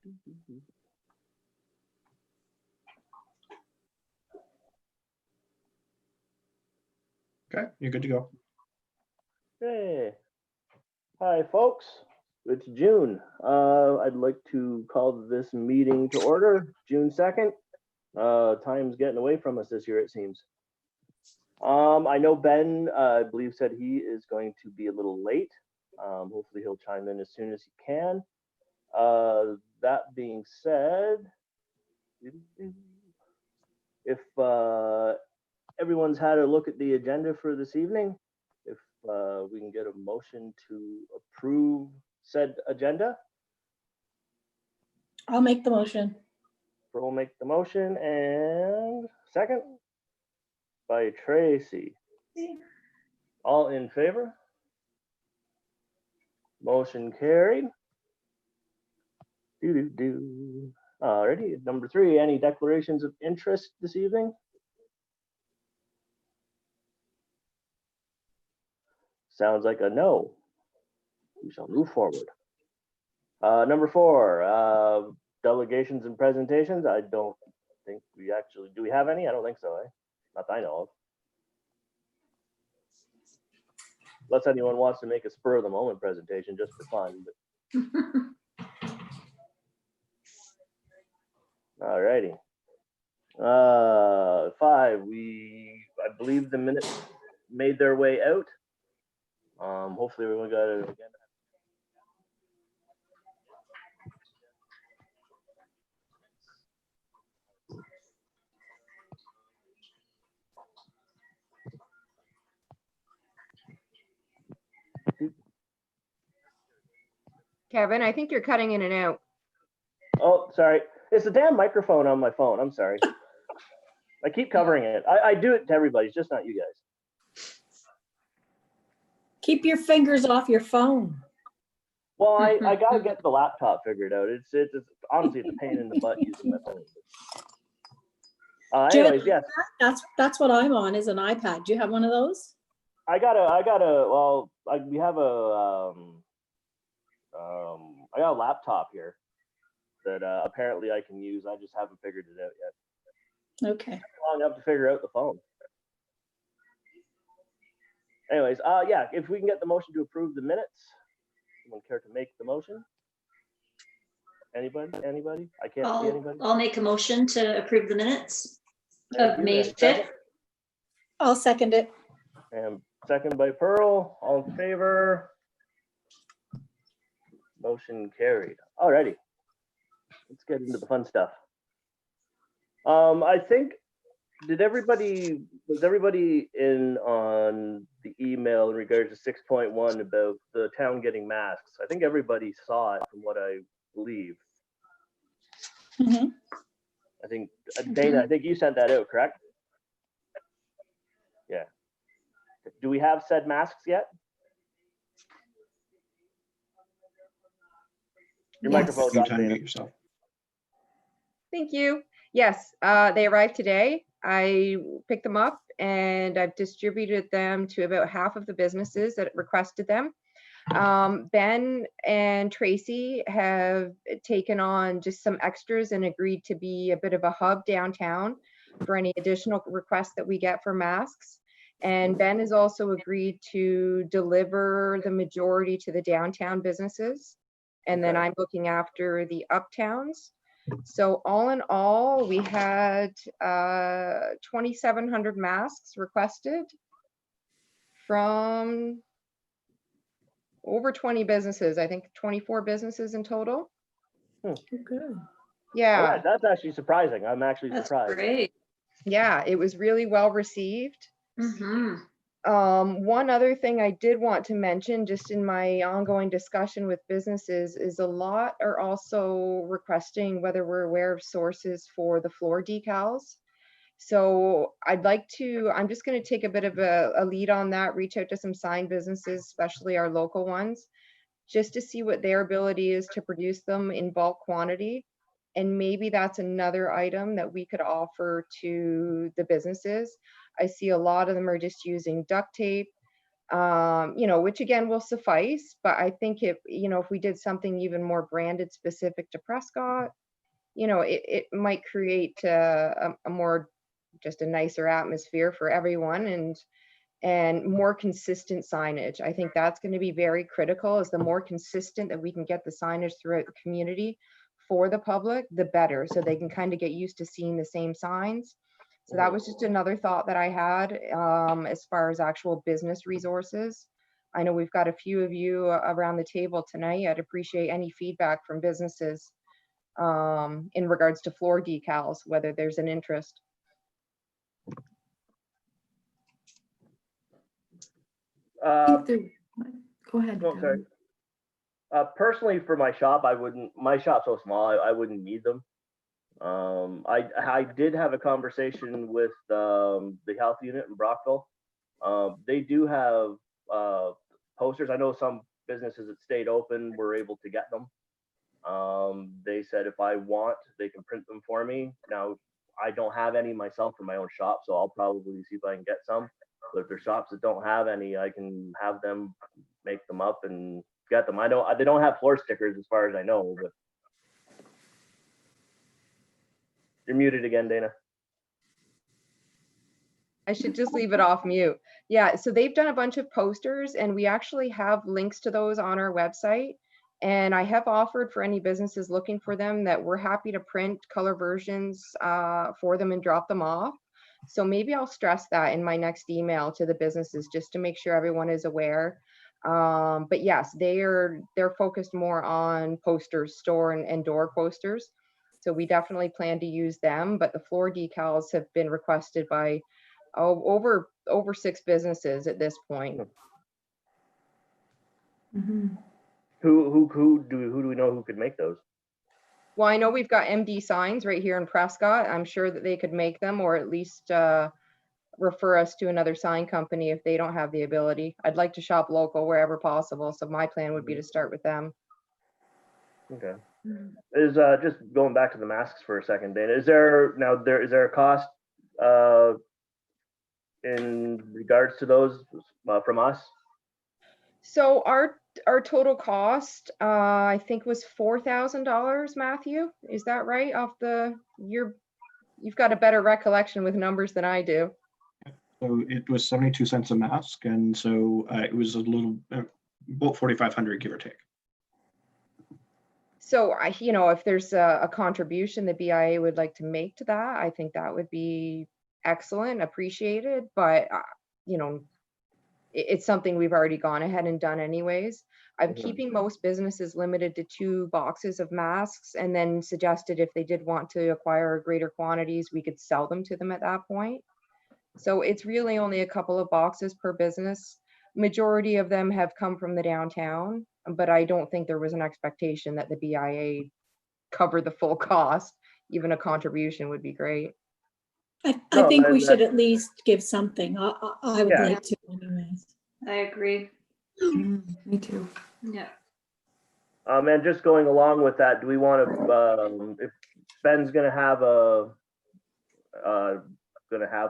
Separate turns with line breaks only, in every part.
Okay, you're good to go.
Hey, hi folks, it's June. I'd like to call this meeting to order, June 2nd. Time's getting away from us this year, it seems. I know Ben, I believe, said he is going to be a little late. Hopefully he'll chime in as soon as he can. That being said, if everyone's had a look at the agenda for this evening, if we can get a motion to approve said agenda.
I'll make the motion.
We'll make the motion, and second by Tracy. All in favor? Motion carried. Alrighty, number 3, any declarations of interest this evening? Sounds like a no. We shall move forward. Number 4, delegations and presentations. I don't think we actually, do we have any? I don't think so, eh? Not that I know of. Unless anyone wants to make a spur of the moment presentation just for fun. But... Alrighty. 5, I believe the minutes made their way out. Hopefully everyone got it again.
Kevin, I think you're cutting in and out.
Oh, sorry. It's the damn microphone on my phone. I'm sorry. I keep covering it. I do it to everybody, it's just not you guys.
Keep your fingers off your phone.
Well, I gotta get the laptop figured out. It's honestly, it's a pain in the butt using my phone. Anyways, yes.
That's what I'm on, is an iPad. Do you have one of those?
I got a laptop here that apparently I can use. I just haven't figured it out yet.
Okay.
Long enough to figure out the phone. Anyways, yeah, if we can get the motion to approve the minutes. Someone care to make the motion? Anybody? I can't see anybody.
I'll make a motion to approve the minutes of May 5th.
I'll second it.
And second by Pearl, all in favor? Motion carried. Alrighty. Let's get into the fun stuff. I think, was everybody in on the email in regards to 6.1 about the town getting masks? I think everybody saw it from what I believe.
Mm-hmm.
I think, Dana, I think you sent that out, correct? Yeah. Do we have said masks yet? Your microphone's
You
on,
can
Dana.
mute yourself.
Thank you. Yes, they arrived today. I picked them up and I've distributed them to about half of the businesses that requested them. Ben and Tracy have taken on just some extras and agreed to be a bit of a hub downtown for any additional requests that we get for masks. And Ben has also agreed to deliver the majority to the downtown businesses. And then I'm looking after the uptowns. So all in all, we had 2,700 masks requested from over 20 businesses. I think 24 businesses in total.
Good.
Yeah.
That's actually surprising. I'm actually
That's
surprised.
great.
Yeah, it was really well received.
Mm-hmm.
One other thing I did want to mention, just in my ongoing discussion with businesses, is a lot are also requesting whether we're aware of sources for the floor decals. So I'm just going to take a bit of a lead on that, reach out to some sign businesses, especially our local ones, just to see what their ability is to produce them in bulk quantity. And maybe that's another item that we could offer to the businesses. I see a lot of them are just using duct tape. which again will suffice. But I think if we did something even more branded specific to Prescott, it might create a more, just a nicer atmosphere for everyone, and more consistent signage. I think that's going to be very critical. Is the more consistent that we can get the signage throughout the community for the public, the better, so they can kind of get used to seeing the same signs. So that was just another thought that I had as far as actual business resources. I know we've got a few of you around the table tonight. I'd appreciate any feedback from businesses in regards to floor decals, whether there's an interest.
Go ahead.
Oh, sorry.
Kevin.
Personally, for my shop, my shop's so small, I wouldn't need them. I did have a conversation with the health unit in Brockville. They do have posters. I know some businesses that stayed open were able to get them. They said if I want, they can print them for me. Now, I don't have any myself for my own shop, so I'll probably see if I can get some. But if there's shops that don't have any, I can have them make them up and get them. They don't have floor stickers as far as I know, but you're muted again, Dana.
I should just leave it off mute. Yeah, so they've done a bunch of posters, and we actually have links to those on our website. And I have offered for any businesses looking for them that we're happy to print color versions for them and drop them off. So maybe I'll stress that in my next email to the businesses, just to make sure everyone is aware. But yes, they're focused more on posters, store and door posters. So we definitely plan to use them. But the floor decals have been requested by over 6 businesses at this point.
Mhm.
Who do we know who could make those?
Well, I know we've got MD Signs right here in Prescott. I'm sure that they could make them, or at least refer us to another sign company if they don't have the ability. I'd like to shop local wherever possible, so my plan would be to start with them.
Okay. Is just going back to the masks for a second, Dana. Is there a cost in regards to those from us?
So our total cost, I think, was $4,000. Matthew, is that right? You've got a better recollection with numbers than I do.
So it was 72 cents a mask, and so it was a little about 4,500, give or take.
So if there's a contribution the BIA would like to make to that, I think that would be excellent, appreciated. But it's something we've already gone ahead and done anyways. I'm keeping most businesses limited to 2 boxes of masks, and then suggested if they did want to acquire greater quantities, we could sell them to them at that point. So it's really only a couple of boxes per business. Majority of them have come from the downtown, but I don't think there was an expectation that the BIA cover the full cost. Even a contribution would be great.
I
No,
think we
and
should at least give something. I would
Yeah.
like to anyways.
I agree.
Me too.
Yeah.
And just going along with that, do we want to, if Ben's gonna have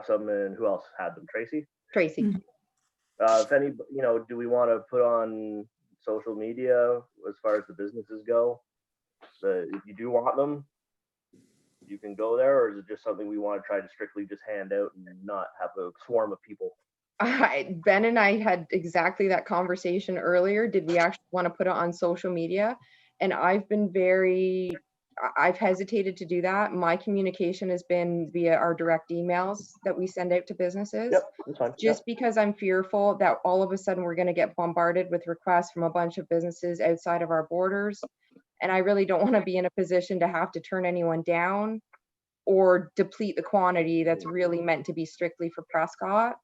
some, and who else had them? Tracy?
Tracy.
Mhm.
If any, do we want to put on social media as far as the businesses go? If you do want them, you can go there, or is it just something we want to try to strictly just hand out and not have a swarm of people?
Ben and I had exactly that conversation earlier. Did we actually want to put it on social media? And I've hesitated to do that. My communication has been via our direct emails that we send out to businesses.
Yep, that's fine.
Just because I'm fearful that all of a sudden we're going to get bombarded with requests from a bunch of businesses outside of our borders. And I really don't want to be in a position to have to turn anyone down or deplete the quantity that's really meant to be strictly for Prescott.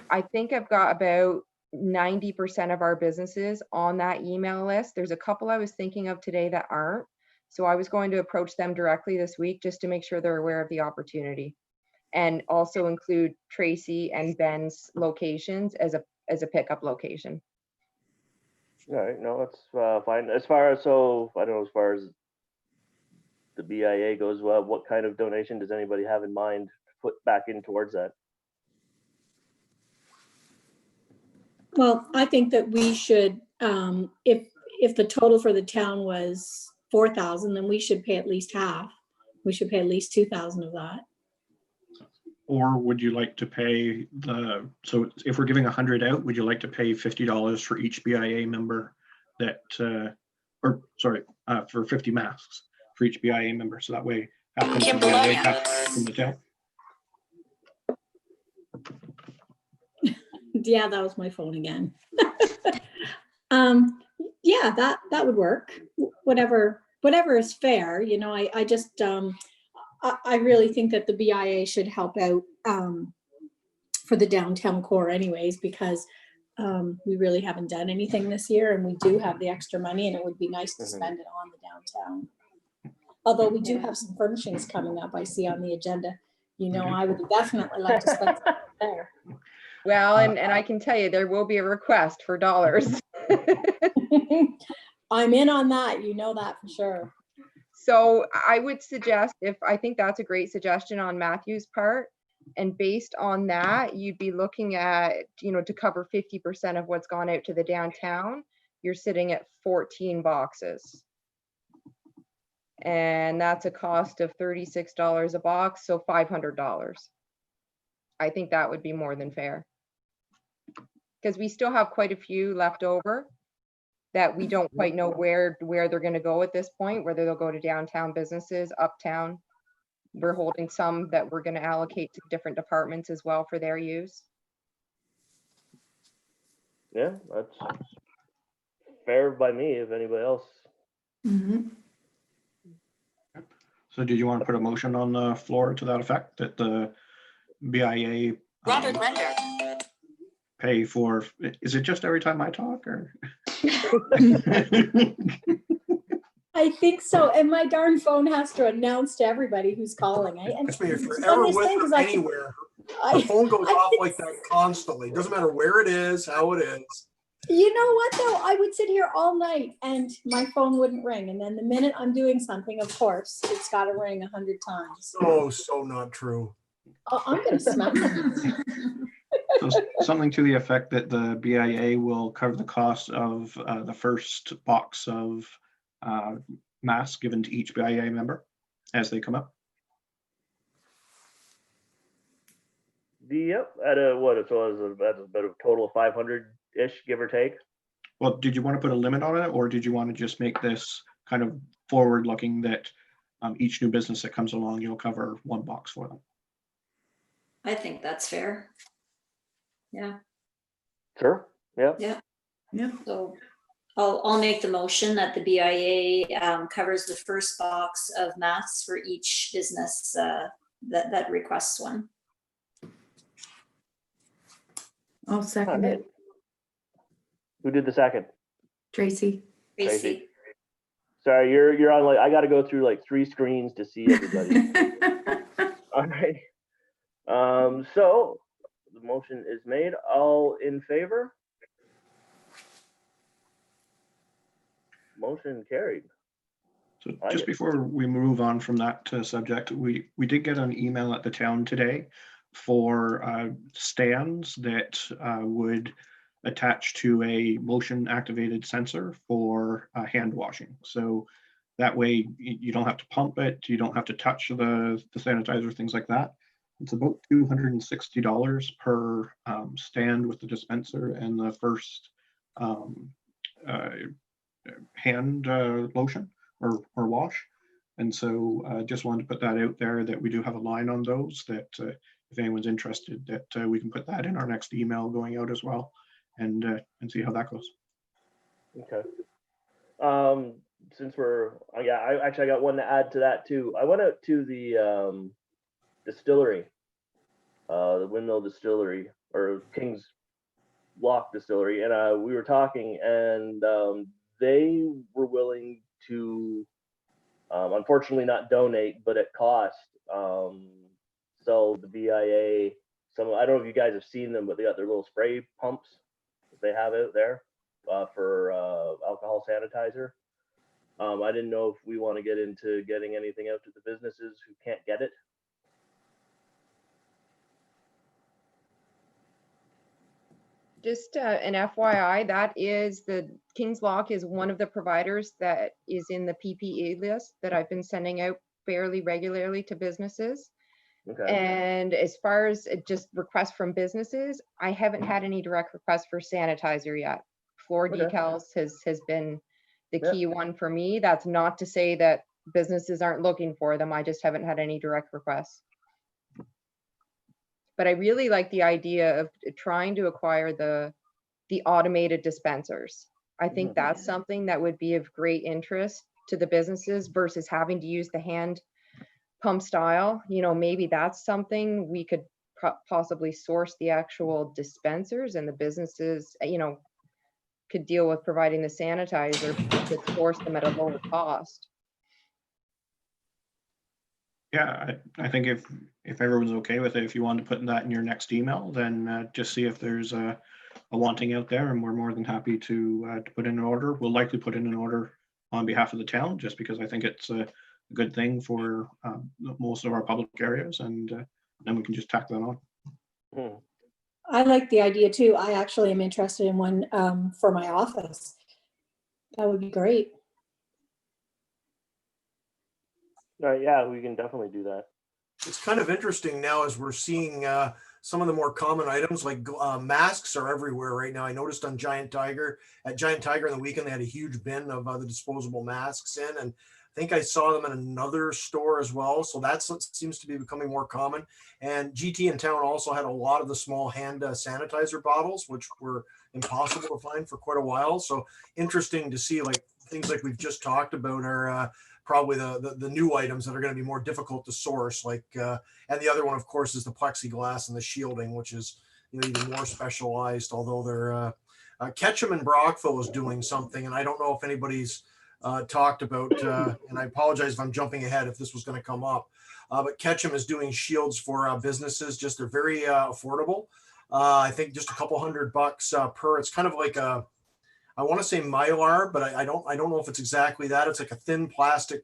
I think I've got about 90% of our businesses on that email list. There's a couple I was thinking of today that aren't. So I was going to approach them directly this week just to make sure they're aware of the opportunity, and also include Tracy and Ben's locations as a pickup location.
All right, no, that's fine. As far as, I don't know, as far as the BIA goes, what kind of donation does anybody have in mind to put back in towards that?
Well, I think that we should, if the total for the town was 4,000, then we should pay at least half. We should pay at least 2,000 of that.
Or would you like to pay so if we're giving 100 out, would you like to pay $50 for each BIA member that, for 50 masks for each BIA member? So that way, half comes from BIA, half from the town.
Yeah, that was my phone again. Yeah, that would work. Whatever is fair, you know, I just, I really think that the BIA should help out for the downtown core anyways, because we really haven't done anything this year, and we do have the extra money, and it would be nice to spend it on the downtown. Although we do have some furnishings coming up, I see on the agenda. You know, I would definitely like to spend some there.
Well, and I can tell you, there will be a request for dollars.
I'm in on that, you know that for sure.
So I would suggest, I think that's a great suggestion on Matthew's part. And based on that, you'd be looking at, you know, to cover 50% of what's gone out to the downtown, you're sitting at 14 boxes. And that's a cost of $36 a box, so $500. I think that would be more than fair. Because we still have quite a few left over that we don't quite know where they're going to go at this point, whether they'll go to downtown businesses, uptown. We're holding some that we're going to allocate to different departments as well for their use.
Yeah, that's fair by me. If anybody else.
Mhm.
So did you want to put a motion on the floor to that effect, that the BIA pay for, is it just every time I talk, or?
I think so, and my darn phone has to announce to everybody who's calling.
Trust me, if you're ever with her anywhere, the phone goes off like that constantly. Doesn't matter where it is, how it is.
You know what though? I would sit here all night and my phone wouldn't ring. And then the minute I'm doing something, of course, it's got to ring 100 times.
Oh, so not true.
Oh, I'm going to smack it.
So something to the effect that the BIA will cover the cost of the first box of masks given to each BIA member as they come up.
Yep, at a what? So that's about a total of 500-ish, give or take.
Well, did you want to put a limit on it, or did you want to just make this kind of forward-looking that each new business that comes along, you'll cover one box for them?
I think that's fair. Yeah.
Sure. Yeah.
Yeah.
Yeah.
So I'll make the motion that the BIA covers the first box of masks for each business that requests one.
I'll second it.
Who did the second?
Tracy.
Tracy.
Sorry, you're on, like, I got to go through like 3 screens to see everybody. All right. So the motion is made. All in favor? Motion carried.
So just before we move on from that subject, we did get an email at the town today for stands that would attach to a motion activated sensor for hand washing. So that way you don't have to pump it, you don't have to touch the sanitizer, things like that. It's about $260 per stand with the dispenser and the first hand lotion or wash. And so just wanted to put that out there, that we do have a line on those, that if anyone's interested, that we can put that in our next email going out as well, and see how that goes.
Okay. Since I got one to add to that too. I went out to the distillery, the Windmill Distillery, or King's Lock Distillery, and we were talking, and they were willing to, unfortunately not donate, but at cost, sell the BIA some. I don't know if you guys have seen them, but they got their little spray pumps that they have out there for alcohol sanitizer. I didn't know if we want to get into getting anything out to the businesses who can't get it.
just an FYI, that is the King's Lock is one of the providers that is in the PPE list that I've been sending out fairly regularly to businesses.
Okay.
And as far as just requests from businesses, I haven't had any direct requests for sanitizer yet. Floor
Okay.
decals has been the
Yep.
key one for me. That's not to say that businesses aren't looking for them. I just haven't had any direct requests. But I really like the idea of trying to acquire the automated dispensers. I think
Mhm.
that's something that would be of great interest to the businesses versus having to use the hand pump style. You know, maybe that's something we could possibly source the actual dispensers, and the businesses, you know, could deal with providing the sanitizer, but could source them at a lower cost.
Yeah, I think if everyone's okay with it, if you want to put that in your next email, then just see if there's a wanting out there, and we're more than happy to put in an order. We'll likely put in an order on behalf of the town, just because I think it's a good thing for most of our public areas, and then we can just tack that on.
Hmm.
I like the idea too. I actually am interested in one for my office. That would be great.
All right, yeah, we can definitely do that.
It's kind of interesting now as we're seeing some of the more common items like masks are everywhere right now. I noticed on Giant Tiger on the weekend, they had a huge bin of the disposable masks in, and I think I saw them in another store as well. So that's what seems to be becoming more common. And GT in town also had a lot of the small hand sanitizer bottles, which were impossible to find for quite a while. So interesting to see, like things like we've just talked about are probably the new items that are going to be more difficult to source. Like, and the other one, of course, is the plexiglass and the shielding, which is, you know, even more specialized. Although they're Ketchum and Brockville is doing something, and I don't know if anybody's talked about. And I apologize if I'm jumping ahead if this was going to come up. But Ketchum is doing shields for businesses. Just they're very affordable. I think just a couple $100 per. It's kind of like I want to say Mylar, but I don't know if it's exactly that. It's like a thin plastic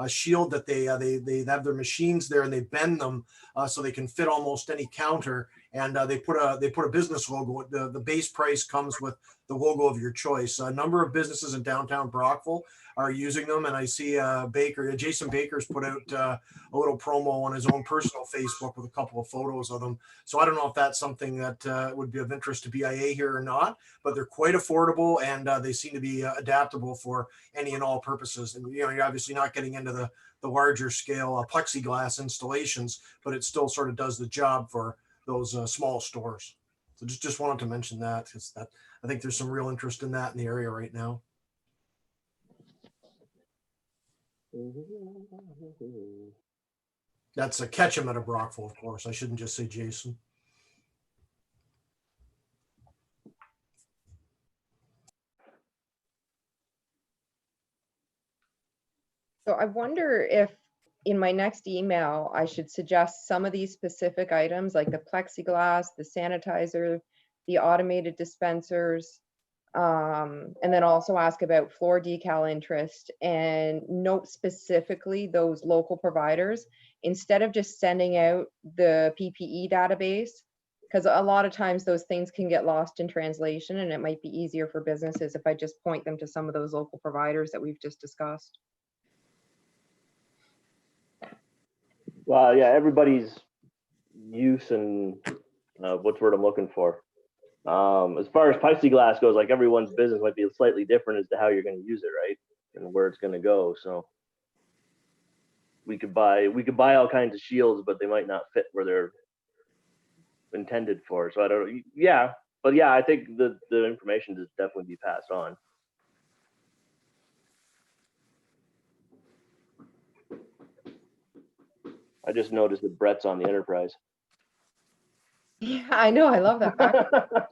shield that they have their machines there, and they bend them so they can fit almost any counter. And they put a business logo. The base price comes with the logo of your choice. A number of businesses in downtown Brockville are using them, and I see Jason Baker's put out a little promo on his own personal Facebook with a couple of photos of them. So I don't know if that's something that would be of interest to BIA here or not, but they're quite affordable, and they seem to be adaptable for any and all purposes. And you know, you're obviously not getting into the larger scale plexiglass installations, but it still sort of does the job for those small stores. So just wanted to mention that, because that I think there's some real interest in that in the area right now. That's a Ketchum at a Brockville, of course. I shouldn't just say Jason.
So I wonder if in my next email, I should suggest some of these specific items like the plexiglass, the sanitizer, the automated dispensers, and then also ask about floor decal interest and note specifically those local providers instead of just sending out the PPE database, because a lot of times those things can get lost in translation, and it might be easier for businesses if I just point them to some of those local providers that we've just discussed.
Well, yeah, everybody's use and what's the word I'm looking for. As far as plexiglass goes, like everyone's business might be slightly different as to how you're going to use it, right, and where it's going to go. So we could buy all kinds of shields, but they might not fit where they're intended for. So I don't know. Yeah, but yeah, I think the information does definitely be passed on. I just noticed that Brett's on the Enterprise.
Yeah, I know. I love that.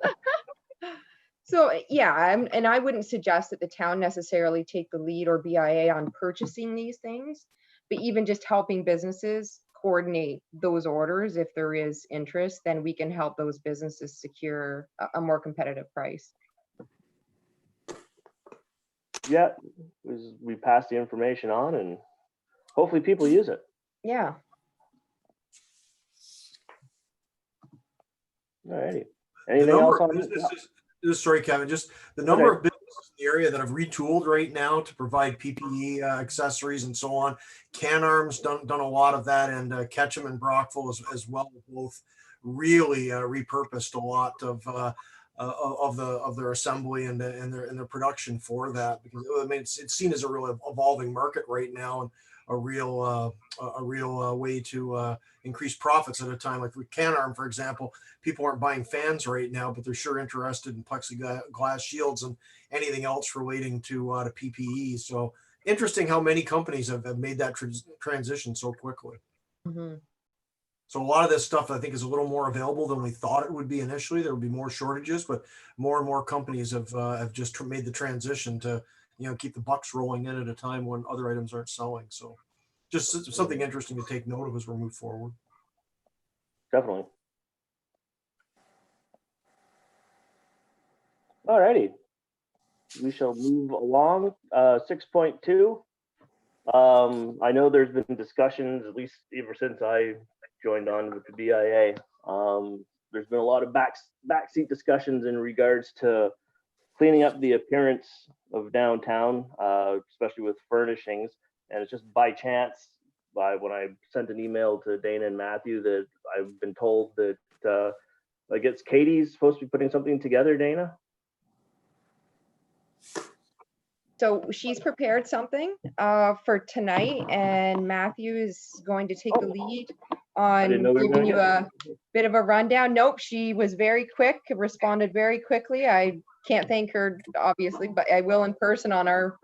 So yeah, and I wouldn't suggest that the town necessarily take the lead or BIA on purchasing these things, but even just helping businesses coordinate those orders. If there is interest, then we can help those businesses secure a more competitive price.
Yeah, we pass the information on, and hopefully people use it.
Yeah.
Alrighty. Anything else on this?
Sorry, Kevin, just the number of businesses in the area that have retooled right now to provide PPE accessories and so on. Canarm's done a lot of that, and Ketchum and Brockville as well, both really repurposed a lot of their assembly and their production for that, because I mean it's seen as a real evolving market right now, and a real way to increase profits at a time like with Canarm, for example. People aren't buying fans right now, but they're sure interested in plexiglass shields and anything else relating to PPE. So interesting how many companies have made that transition so quickly.
Mhm.
So a lot of this stuff I think is a little more available than we thought it would be initially. There would be more shortages, but more and more companies have just made the transition to, keep the bucks rolling in at a time when other items aren't selling. So just something interesting to take note of as we move forward.
Definitely. All righty. We shall move along. 6.2. I know there's been discussions, at least ever since I joined on with the BIA. There's been a lot of backseat discussions in regards to cleaning up the appearance of downtown, especially with furnishings. And it's just by chance, when I sent an email to Dana and Matthew, that I've been told that I guess Katie's supposed to be putting something together, Dana?
So she's prepared something for tonight, and Matthew is going to take the lead on
didn't know we were
giving
gonna
you
get
a bit of a rundown. Nope, she was very quick, responded very quickly. I can't thank her, obviously, but I will in person on our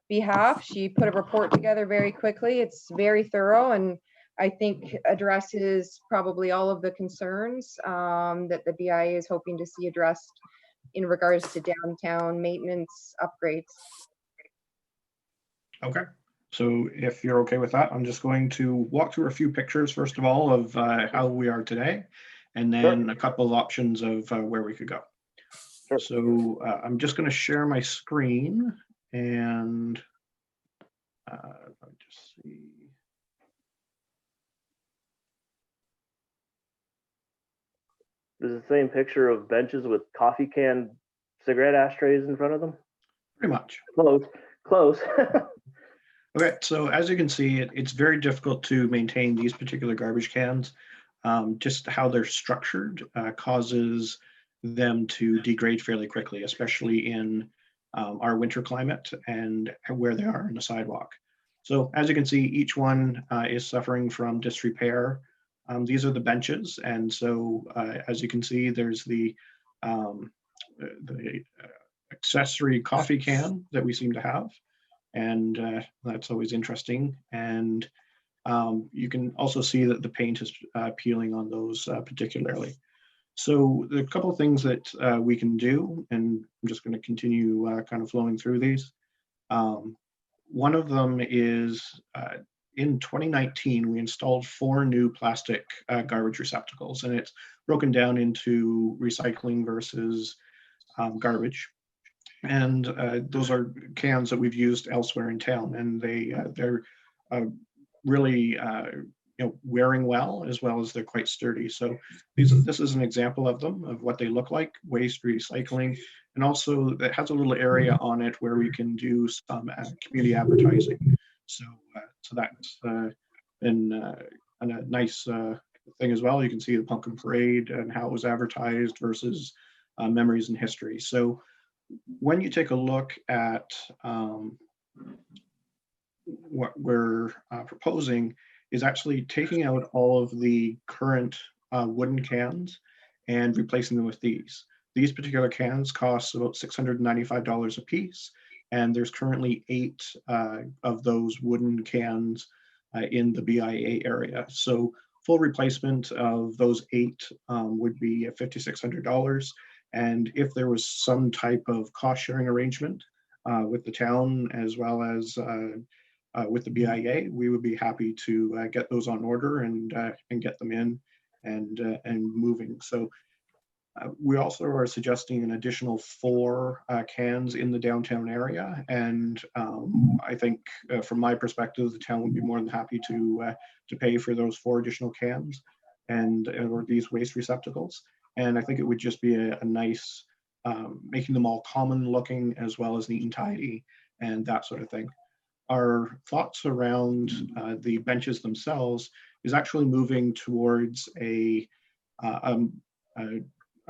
behalf. She put a report together very quickly. It's very thorough, and I think addresses probably all of the concerns that the BIA is hoping to see addressed in regards to downtown maintenance upgrades.
Okay, so if you're okay with that, I'm just going to walk through a few pictures, first of all, of how we are today, and then a couple of options of where we could go.
Sure.
So I'm just going to share my screen, and let me just see.
This is the same picture of benches with coffee can cigarette ashtrays in front of them?
Pretty much.
Close.
Okay, so as you can see, it's very difficult to maintain these particular garbage cans. Just how they're structured causes them to degrade fairly quickly, especially in our winter climate and where they are in the sidewalk. So as you can see, each one is suffering from disrepair. These are the benches, and so as you can see, there's the accessory coffee can that we seem to have. And that's always interesting. And you can also see that the paint is peeling on those particularly. So there are a couple of things that we can do, and I'm just going to continue kind of flowing through these. One of them is in 2019, we installed 4 new plastic garbage receptacles, and it's broken down into recycling versus garbage. And those are cans that we've used elsewhere in town, and they're really wearing well, as as they're quite sturdy. So this is an example of them, of what they look like, waste recycling, and also it has a little area on it where we can do some community advertising. So that's been a nice thing as well. You can see the pumpkin parade and how it was advertised versus memories and history. So when you take a look at what we're proposing is actually taking out all of the current wooden cans and replacing them with these. These particular cans cost about $695 a piece, and there's currently 8 of those wooden cans in the BIA area. So full replacement of those 8 would be $5,600. And if there was some type of cost sharing arrangement with the town as well as with the BIA, we would be happy to get those on order and get them in and moving. So we also are suggesting an additional 4 cans in the downtown area. And I think from my perspective, the town would be more than happy to pay for those 4 additional cans or these waste receptacles. And I think it would just be a nice, making them all common looking as well as neat and tidy and that sort of thing. Our thoughts around the benches themselves is actually moving towards a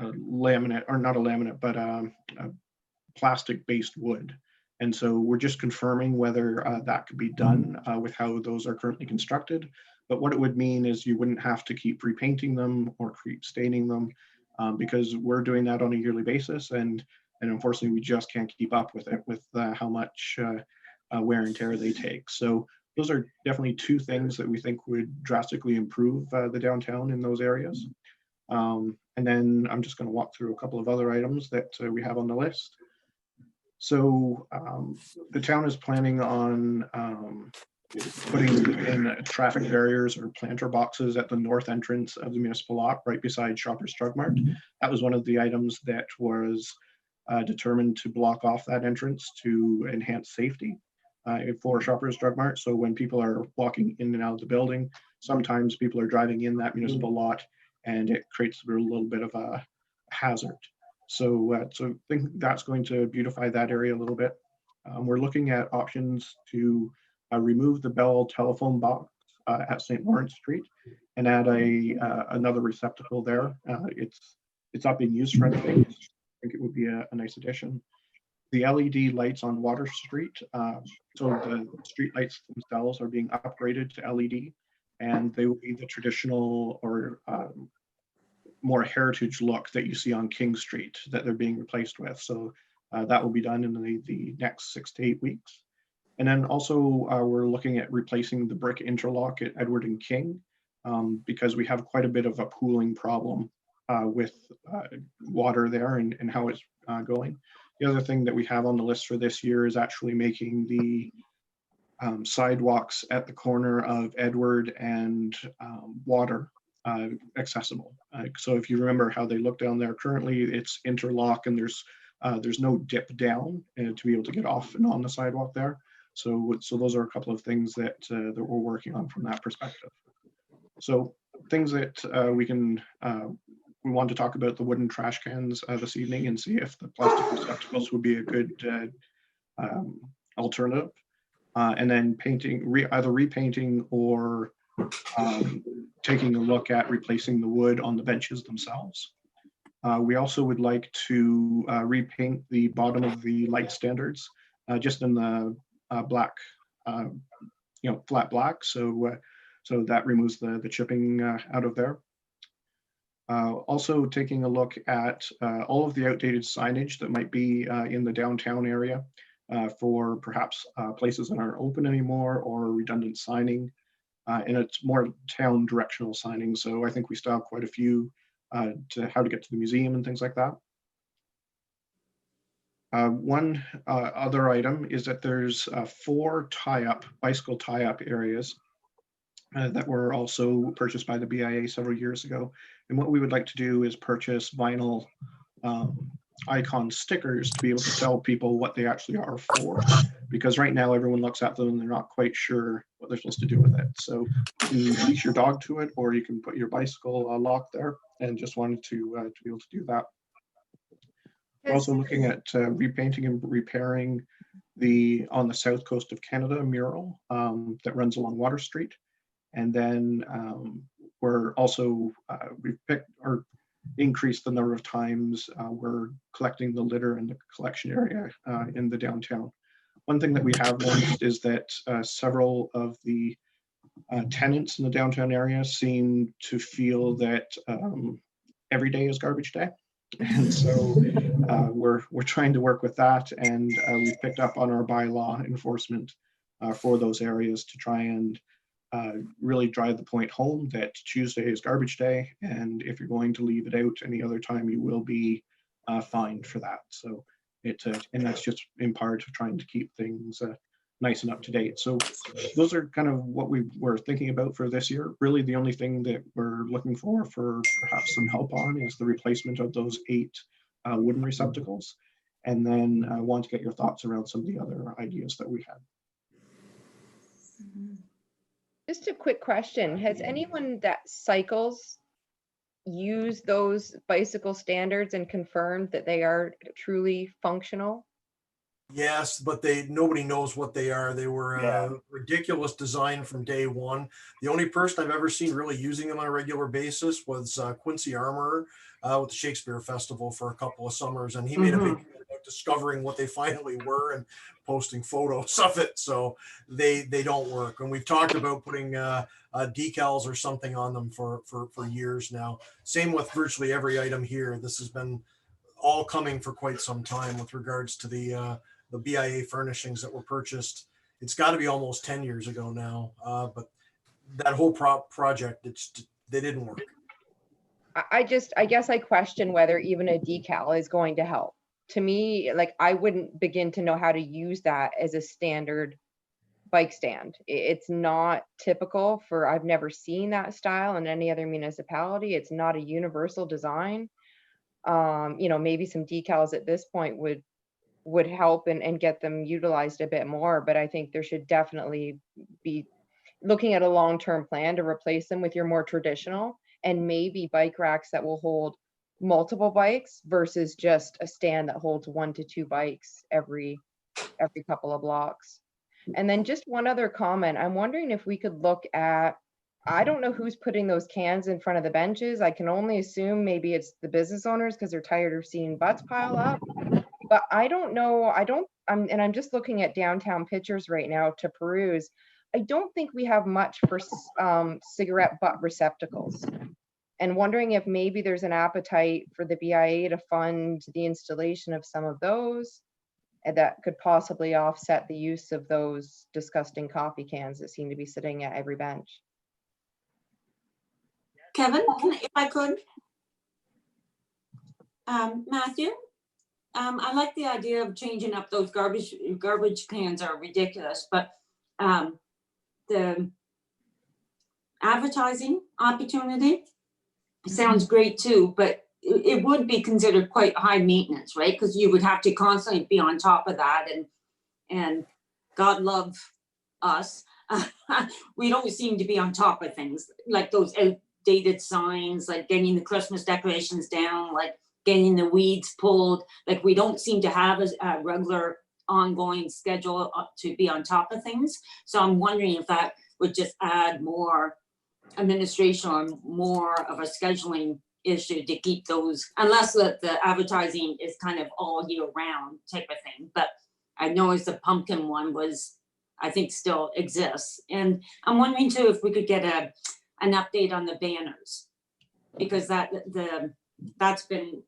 laminate, or not a laminate, but a plastic-based wood. And so we're just confirming whether that could be done with how those are currently constructed. But what it would mean is you wouldn't have to keep repainting them or keep staining them because we're doing that on a yearly basis. And unfortunately, we just can't keep up with it with how much wear and tear they take. So those are definitely two things that we think would drastically improve the downtown in those areas. And then I'm just going to walk through a couple of other items that we have on the list. So the town is planning on putting in traffic barriers or planter boxes at the north entrance of the municipal lot, right beside Shoppers Drug Mart. That was one of the items that was determined to block off that entrance to enhance safety for Shoppers Drug Mart. So when people are walking in and out of the building, sometimes people are driving in that municipal lot and it creates a little bit of a hazard. So, so I think that's going to beautify that area a little bit. We're looking at options to remove the Bell telephone box at St. Lawrence Street and add another receptacle there. It's not being used for anything. I think it would be a nice addition. The LED lights on Water Street, so the street lights themselves are being upgraded to LED, and they will be the traditional or more heritage look that you see on King Street that they're being replaced with. So that will be done in the next 6 to 8 weeks. And then also we're looking at replacing the brick interlock at Edward and King because we have quite a bit of a pooling problem with water there and how it's going. The other thing that we have on the list for this year is actually making the sidewalks at the corner of Edward and Water accessible. So if you remember how they look down there currently, it's interlock and there's no dip down to be able to get off and on the sidewalk there. So those are a couple of things that that we're working on from that perspective. So things that we want to talk about the wooden trash cans this evening and see if the plastic receptacles would be a good alternative. And then painting, either repainting or taking a look at replacing the wood on the benches themselves. We also would like to repaint the bottom of the light standards just in the black, flat black. So that removes the chipping out of there. Also taking a look at all of the outdated signage that might be in the downtown area for perhaps places that aren't open anymore or redundant signing. And it's more town directional signing. So I think we still have quite a few to how to get to the museum and things like that. One other item is that there's 4 bicycle tie-up areas that were also purchased by the BIA several years ago. And what we would like to do is purchase vinyl icon stickers to be able to tell people what they actually are for. Because right now everyone looks at them and they're not quite sure what they're supposed to do with it. So you can leash your dog to it, or you can put your bicycle lock there, and just wanted to be able to do that. We're also looking at repainting and repairing on the south coast of Canada mural that runs along Water Street. And then we're also, we've picked or increased the number of times we're collecting the litter in the collection area in the downtown. One thing that we have noticed is that several of the tenants in the downtown area seem to feel that every day is garbage day. And so we're trying to work with that, and we've picked up on our bylaw enforcement for those areas to try and really drive the point home that Tuesday is garbage day, and if you're going to leave it out any other time, you will be fined for that. So and that's just in part of trying to keep things nice and up to date. So those are kind of what we were thinking about for this year. Really, the only thing that we're looking for perhaps some help on is the replacement of those 8 wooden receptacles. And then I want to get your thoughts around some of the other ideas that we had.
Just a quick question. Has anyone that cycles used those bicycle standards and confirmed that they are truly functional?
Yes, but nobody knows what they are. They were
Yeah.
a ridiculous design from day one. The only person I've ever seen really using them on a regular basis was Quincy Armour with the Shakespeare Festival for a couple of summers, and he made a big deal about discovering what they finally were and posting photos of it. So they don't work. And we've talked about putting decals or something on them for years now. Same with virtually every item here. This has been all coming for quite some time with regards to the BIA furnishings that were purchased. It's got to be almost 10 years ago now, but that whole project, they didn't work.
I guess I question whether even a decal is going to help. To me, like, I wouldn't begin to know how to use that as a standard bike stand. It's not typical for, I've never seen that style in any other municipality. It's not a universal design. Maybe some decals at this point would help and get them utilized a bit more, but I think there should definitely be looking at a long-term plan to replace them with your more traditional, and maybe bike racks that will hold multiple bikes versus just a stand that holds 1 to 2 bikes every couple of blocks. And then just one other comment, I'm wondering if we could look at, I don't know who's putting those cans in front of the benches. I can only assume maybe it's the business owners because they're tired of seeing butts pile up. But I don't know, I'm just looking at downtown pictures right now to peruse. I don't think we have much for cigarette butt receptacles. And wondering if maybe there's an appetite for the BIA to fund the installation of some of those, and that could possibly offset the use of those disgusting coffee cans that seem to be sitting at every bench.
Kevin, if I could. Matthew, I like the idea of changing up those garbage cans are ridiculous, but the advertising opportunity sounds great too, but it would be considered quite high maintenance, right? Because you would have to constantly be on top of that, and God love us. We don't seem to be on top of things like those outdated signs, like getting the Christmas decorations down, like getting the weeds pulled. Like, we don't seem to have a regular ongoing schedule to be on top of things. So I'm wondering if that would just add more administration or more of a scheduling issue to keep those, unless the advertising is kind of all year round type of thing. But I noticed the pumpkin one was, I think, still exists. And I'm wondering too if we could get an update on the banners, because that's been,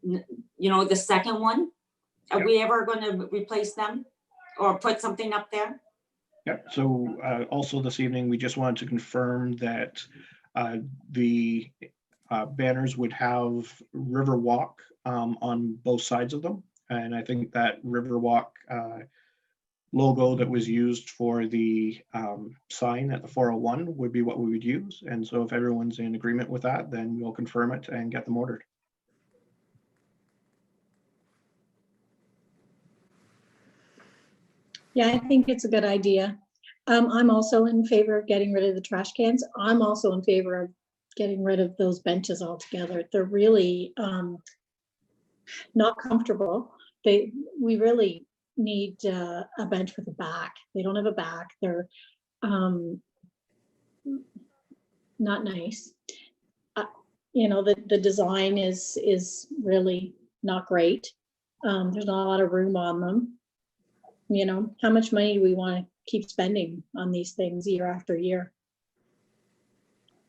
the second one. Are we ever going to replace them or put something up there?
Yeah, so also this evening, we just wanted to confirm that the banners would have Riverwalk on both sides of them. And I think that Riverwalk logo that was used for the sign at the 401 would be what we would use. And so if everyone's in agreement with that, then we'll confirm it and get them ordered.
Yeah, I think it's a good idea. I'm also in favor of getting rid of the trash cans. I'm also in favor of getting rid of those benches altogether. They're really not comfortable. We really need a bench with a back. They don't have a back. They're not nice. The design is really not great. There's not a lot of room on them. How much money do we want to keep spending on these things year after year?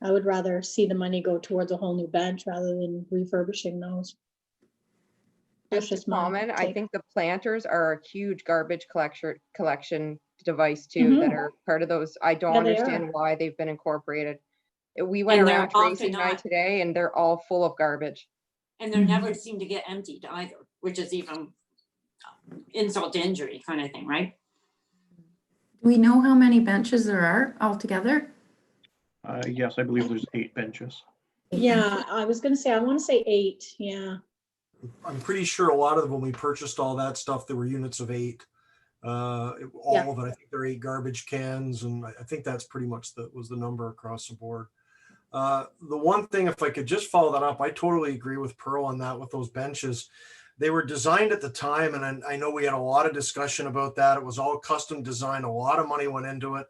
I would rather see the money go towards a whole new bench rather than refurbishing those.
Just a comment, I think the planters are a huge garbage collection device too, that are part of those. I don't understand why they've been incorporated. We went around Tracy and I today, and they're all full of garbage.
And they never seem to get emptied either, which is even insult to injury kind of thing, right?
Do we know how many benches there are altogether?
Yes, I believe there's 8 benches.
Yeah, I was going to say, I want to say 8. Yeah.
I'm pretty sure a lot of them, when we purchased all that stuff, there were units of 8. All of it, I think there are 8 garbage cans, and I think that's pretty much was the number across the board. The one thing, if I could just follow that up, I totally agree with Pearl on that with those benches. They were designed at the time, and I know we had a lot of discussion about that. It was all custom design. A lot of money went into it.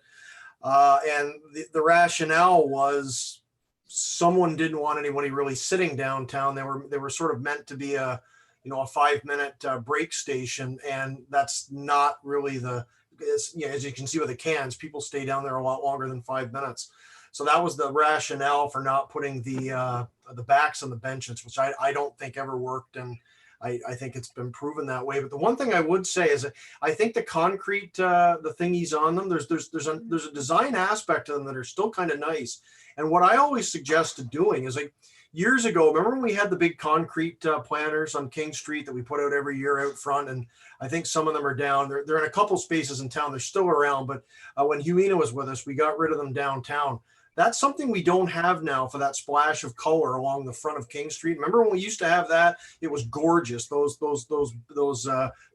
And the rationale was someone didn't want anybody really sitting downtown. They were sort of meant to be a 5-minute break station, and that's not really as you can see with the cans, people stay down there a lot longer than 5 minutes. So that was the rationale for not putting the backs on the benches, which I don't think ever worked, and I think it's been proven that way. But the one thing I would say is I think the concrete, the thingies on them, there's a design aspect to them that are still kind of nice. And what I always suggested doing is, like, years ago, remember when we had the big concrete planters on King Street that we put out every year out front? And I think some of them are down. They're in a couple spaces in town. They're still around. But when Huina was with us, we got rid of them downtown. That's something we don't have now for that splash of color along the front of King Street. Remember when we used to have that? It was gorgeous. Those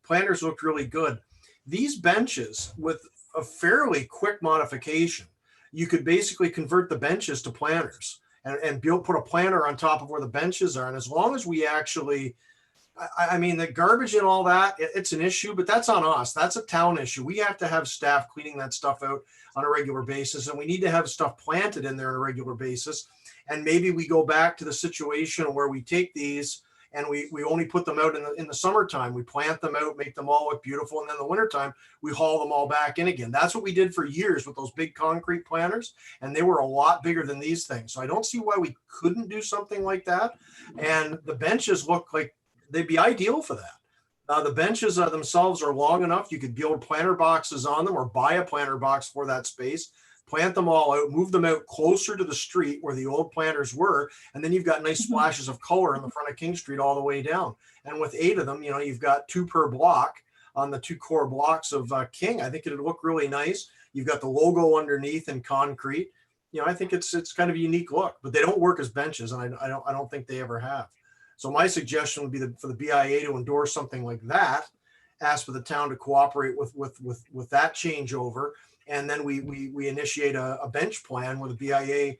planters looked really good. These benches, with a fairly quick modification, you could basically convert the benches to planters and put a planter on top of where the benches are. And as long as we actually, I mean, the garbage and all that, it's an issue, but that's on us. That's a town issue. We have to have staff cleaning that stuff out on a regular basis, and we need to have stuff planted in there on a regular basis. And maybe we go back to the situation where we take these and we only put them out in the summertime. We plant them out, make them all look beautiful, and then in the wintertime, we haul them all back in again. That's what we did for years with those big concrete planters, and they were a lot bigger than these things. So I don't see why we couldn't do something like that. And the benches look like they'd be ideal for that. The benches themselves are long enough. You could build planter boxes on them or buy a planter box for that space, plant them all out, move them out closer to the street where the old planters were. And then you've got nice splashes of color in the front of King Street all the way down. And with 8 of them, you've got 2 per block on the 2 core blocks of King. I think it'd look really nice. You've got the logo underneath in concrete. I think it's kind of a unique look, but they don't work as benches. And I don't think they ever have. So my suggestion would be for the BIA to endorse something like that, ask for the town to cooperate with that changeover, and then we initiate a bench plan where the BIA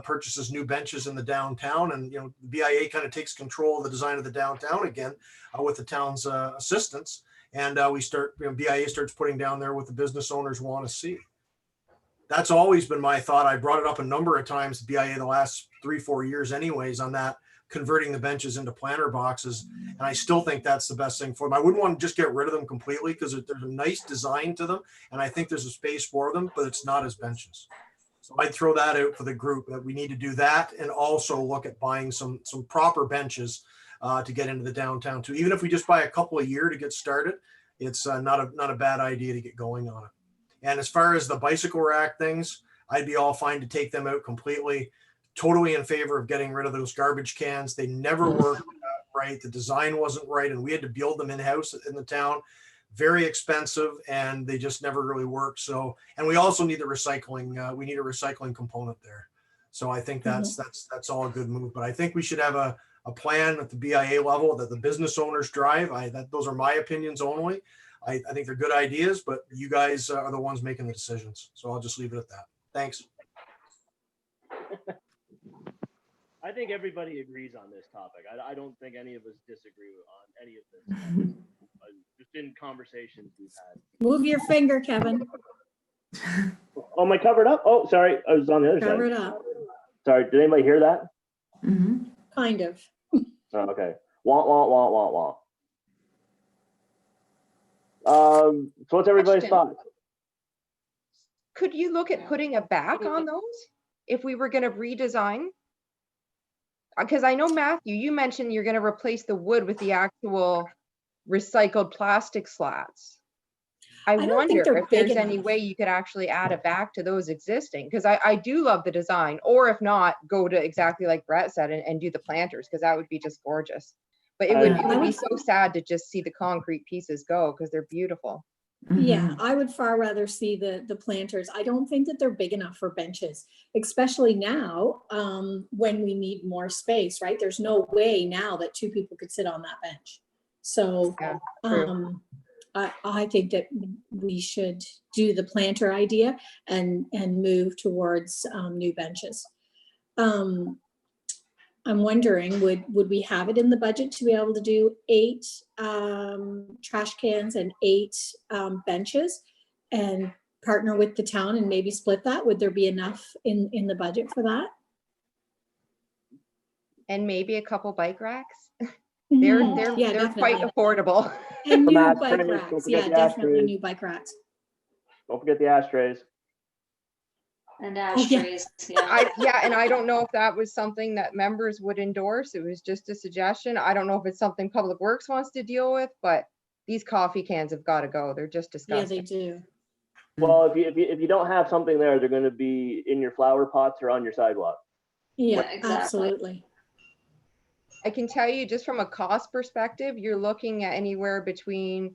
purchases new benches in the downtown, and the BIA kind of takes control of the design of the downtown again with the town's assistance, and BIA starts putting down there what the business owners want to see. That's always been my thought. I brought it up a number of times, BIA the last 3-4 years anyways, on that, converting the benches into planter boxes. And I still think that's the best thing for them. I wouldn't want to just get rid of them completely because there's a nice design to them. And I think there's a space for them, but it's not as benches. So I'd throw that out for the group, that we need to do that and also look at buying some proper benches to get into the downtown too. Even if we just buy a couple a year to get started, it's not a bad idea to get going on it. And as far as the bicycle rack things, I'd be all fine to take them out completely. Totally in favor of getting rid of those garbage cans. They never worked right. The design wasn't right, and we had to build them in-house in the town. Very expensive, and they just never really worked. So, and we also need the recycling. We need a recycling component there. So I think that's all a good move. But I think we should have a plan at the BIA level that the business owners drive. Those are my opinions only. I think they're good ideas, but you guys are the ones making the decisions. So I'll just leave it at that. Thanks.
I think everybody agrees on this topic. I don't think any of us disagree on any of this. Just in conversations we've had.
Move your finger, Kevin.
Oh, am I covered up? Oh, sorry. I was on the other side.
Cover it up.
Sorry. Did anybody hear that?
Kind of.
Oh, okay. Wah, wah, wah, wah, wah. So what's everybody's thoughts?
Could you look at putting a back on those if we were going to redesign? Because I know, Matthew, you mentioned you're going to replace the wood with the actual recycled plastic slats. I
don't
wonder
think they're
if
big
there's any
enough.
way you could actually add a back to those existing, because I do love the design, or if not, go to exactly like Brett said and do the planters, because that would be just gorgeous. But it would be so sad to just see the concrete pieces go, because they're beautiful.
Yeah, I would far rather see the planters. I don't think that they're big enough for benches, especially now when we need more space, right? There's no way now that 2 people could sit on that bench. So
Yeah,
I think that we should do the planter idea and move towards new benches. I'm wondering, would we have it in the budget to be able to do 8 trash cans and 8 benches and partner with the town and maybe split that? Would there be enough in the budget for that?
And maybe a couple bike racks. They're
Yeah,
they're quite
definitely.
affordable.
And new
From
bike
ashtrays,
racks.
don't forget
Yeah,
the
definitely
ashtrays.
new bike racks.
Don't forget the ashtrays.
And ashtrays, yeah.
And I don't know if that was something that members would endorse. It was just a suggestion. I don't know if it's something Public Works wants to deal with, but these coffee cans have got to go. They're just
Yeah, they
disgusting.
do.
Well, if you don't have something there, they're going to be in your flower pots or on your sidewalk.
Yeah,
Yeah, exactly.
absolutely.
I can tell you just from a cost perspective, you're looking at anywhere between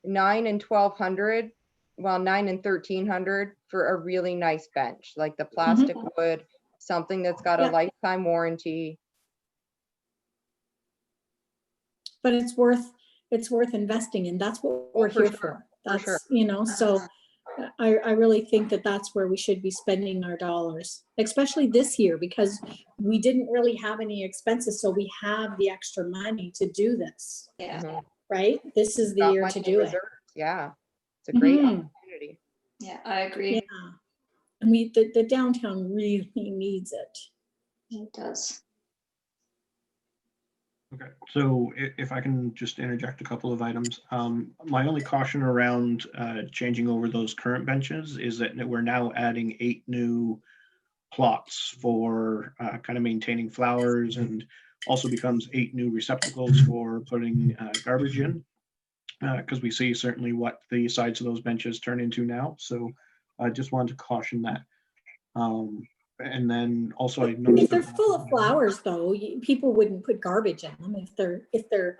$900 and $1,200, well, $900 and $1,300 for a really nice bench, like the plastic wood, something that's got a
Yeah.
lifetime warranty.
But it's worth investing in. That's what we're
for
here
sure,
for.
for
That's,
sure.
you know, so I really think that that's where we should be spending our dollars, especially this year, because we didn't really have any expenses. So we have the extra money to do this,
Yeah,
Mhm.
right? This is the
Got
year
money
to
in
do it.
reserves. Yeah, it's a great
Mhm.
opportunity.
yeah, I agree.
Yeah. And the downtown really needs it.
It does.
Okay, so if I can just interject a couple of items. My only caution around changing over those current benches is that we're now adding 8 new plots for kind of maintaining flowers, and also becomes 8 new receptacles for putting garbage in. Because we see certainly what the sides of those benches turn into now. So I just wanted to caution that. And then also I noticed
If they're
that-
full of flowers though, people wouldn't put garbage in them. If they're,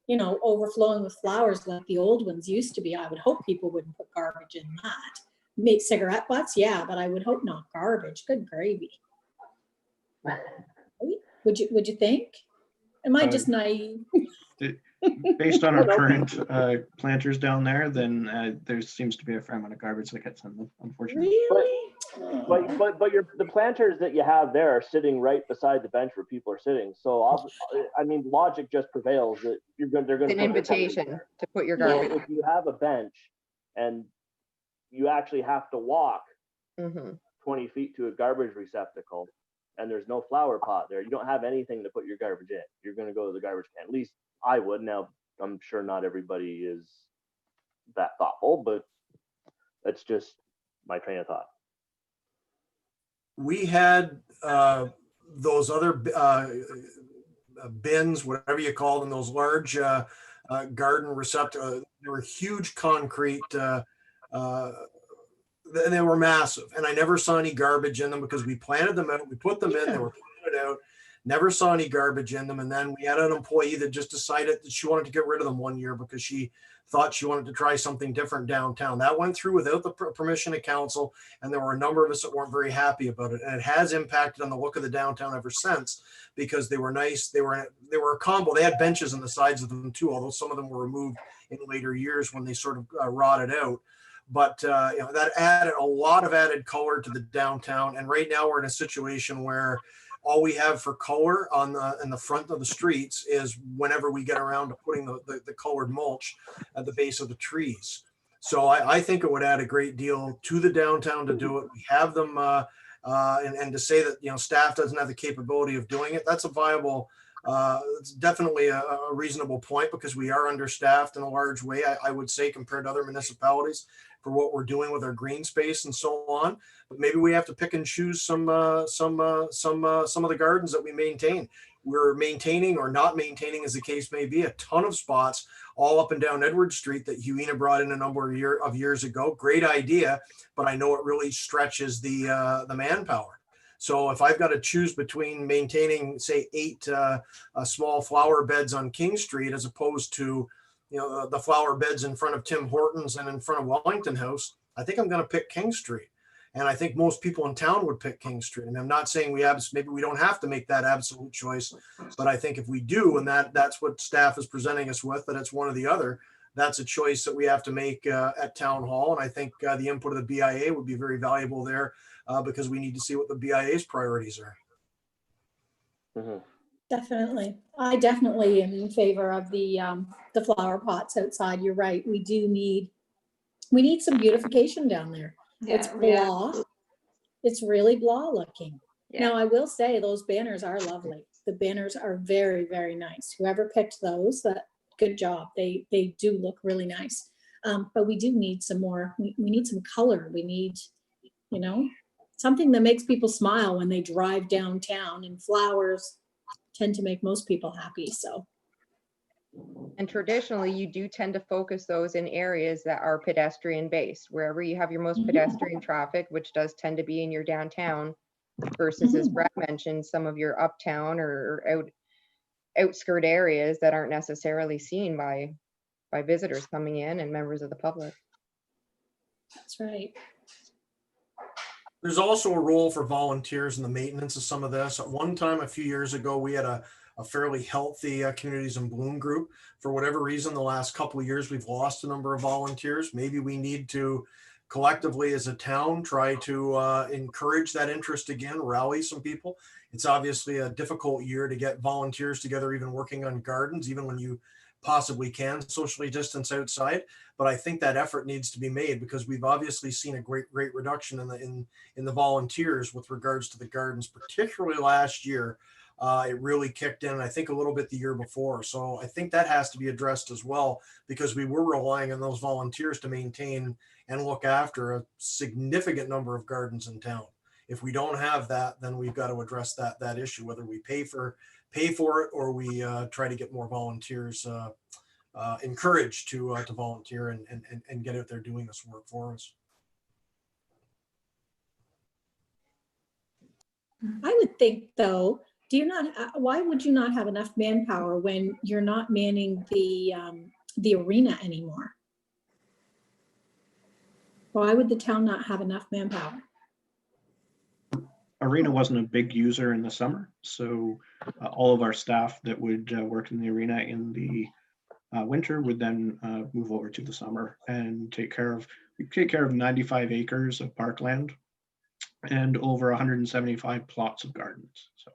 you know, overflowing with flowers like the old ones used to be, I would hope people wouldn't put garbage in that. Make cigarette butts, yeah, but I would hope not garbage. Good gravy. Would you think? Am I just naive?
Based on our current planters down there, then there seems to be a fair amount of garbage that gets in them, unfortunately.
Really?
But the planters that you have there are sitting right beside the bench where people are sitting. So I mean, logic just prevails that they're going
It's
to
an invitation to put your
So
garbage.
if you have a bench and you actually have to walk
Mhm.
20 feet to a garbage receptacle and there's no flower pot there, you don't have anything to put your garbage in. You're going to go to the garbage can. At least I would. Now, I'm sure not everybody is that thoughtful, but that's just my train of thought.
We had those other bins, whatever you call them, those large garden receptacles. They were huge concrete, and they were massive. And I never saw any garbage in them because we planted them out, we put them in, they were planted out, never saw any garbage in them. And then we had an employee that just decided that she wanted to get rid of them one year because she thought she wanted to try something different downtown. That went through without the permission of council, and there were a number of us that weren't very happy about it. And it has impacted on the look of the downtown ever since, because they were nice. They were a combo. They had benches on the sides of them too, although some of them were removed in later years when they sort of rotted out. But you know, that added a lot of added color to the downtown. And right now we're in a situation where all we have for color in the front of the streets is whenever we get around to putting the colored mulch at the base of the trees. So I think it would add a great deal to the downtown to do it. We have them, and to say that, you know, staff doesn't have the capability of doing it, that's a viable, it's definitely a reasonable point, because we are understaffed in a large way, I would say, compared to other municipalities for what we're doing with our green space and so on. But maybe we have to pick and choose some of the gardens that we maintain. We're maintaining or not maintaining, as the case may be, a ton of spots all up and down Edward Street that Huina brought in a number of years ago. Great idea, but I know it really stretches the manpower. So if I've got to choose between maintaining, say, 8 small flower beds on King Street as opposed to, you know, the flower beds in front of Tim Hortons and in front of Wellington House, I think I'm going to pick King Street. And I think most people in town would pick King Street. And I'm not saying maybe we don't have to make that absolute choice, but I think if we do, and that's what staff is presenting us with, that it's one or the other, that's a choice that we have to make at town hall. And I think the input of the BIA would be very valuable there, because we need to see what the BIA's priorities are.
Mhm.
Definitely. I definitely am in favor of the flower pots outside. You're right. We need some beautification down there. It's
Yeah,
blah. It's really blah looking.
yeah.
Now, I will say those banners are lovely. The banners are very, very nice. Whoever picked those, good job. They do look really nice. But we do need some more. We need some color. We need, something that makes people smile when they drive downtown, and flowers tend to make most people happy. So
And traditionally, you do tend to focus those in areas that are pedestrian based, wherever you have your most
Mhm.
pedestrian traffic, which does tend to be in your downtown versus, as
Mhm.
Brett mentioned, some of your uptown or outskirt areas that aren't necessarily seen by visitors coming in and members of the public.
that's right.
There's also a role for volunteers in the maintenance of some of this. At one time, a few years ago, we had a fairly healthy Communities in Bloom group. For whatever reason, the last couple of years, we've lost a number of volunteers. Maybe we need to collectively as a town try to encourage that interest again, rally some people. It's obviously a difficult year to get volunteers together, even working on gardens, even when you possibly can socially distance outside. But I think that effort needs to be made, because we've obviously seen a great reduction in the volunteers with regards to the gardens, particularly last year. It really kicked in, I think, a little bit the year before. So I think that has to be addressed as well, because we were relying on those volunteers to maintain and look after a significant number of gardens in town. If we don't have that, then we've got to address that issue, whether we pay for it or we try to get more volunteers encouraged to volunteer and get out there doing this work for us.
I would think, though, why would you not have enough manpower when you're not manning the arena anymore? Why would the town not have enough manpower?
Arena wasn't a big user in the summer, so all of our staff that would work in the arena in the winter would then move over to the summer and take care of 95 acres of parkland and over 175 plots of gardens. So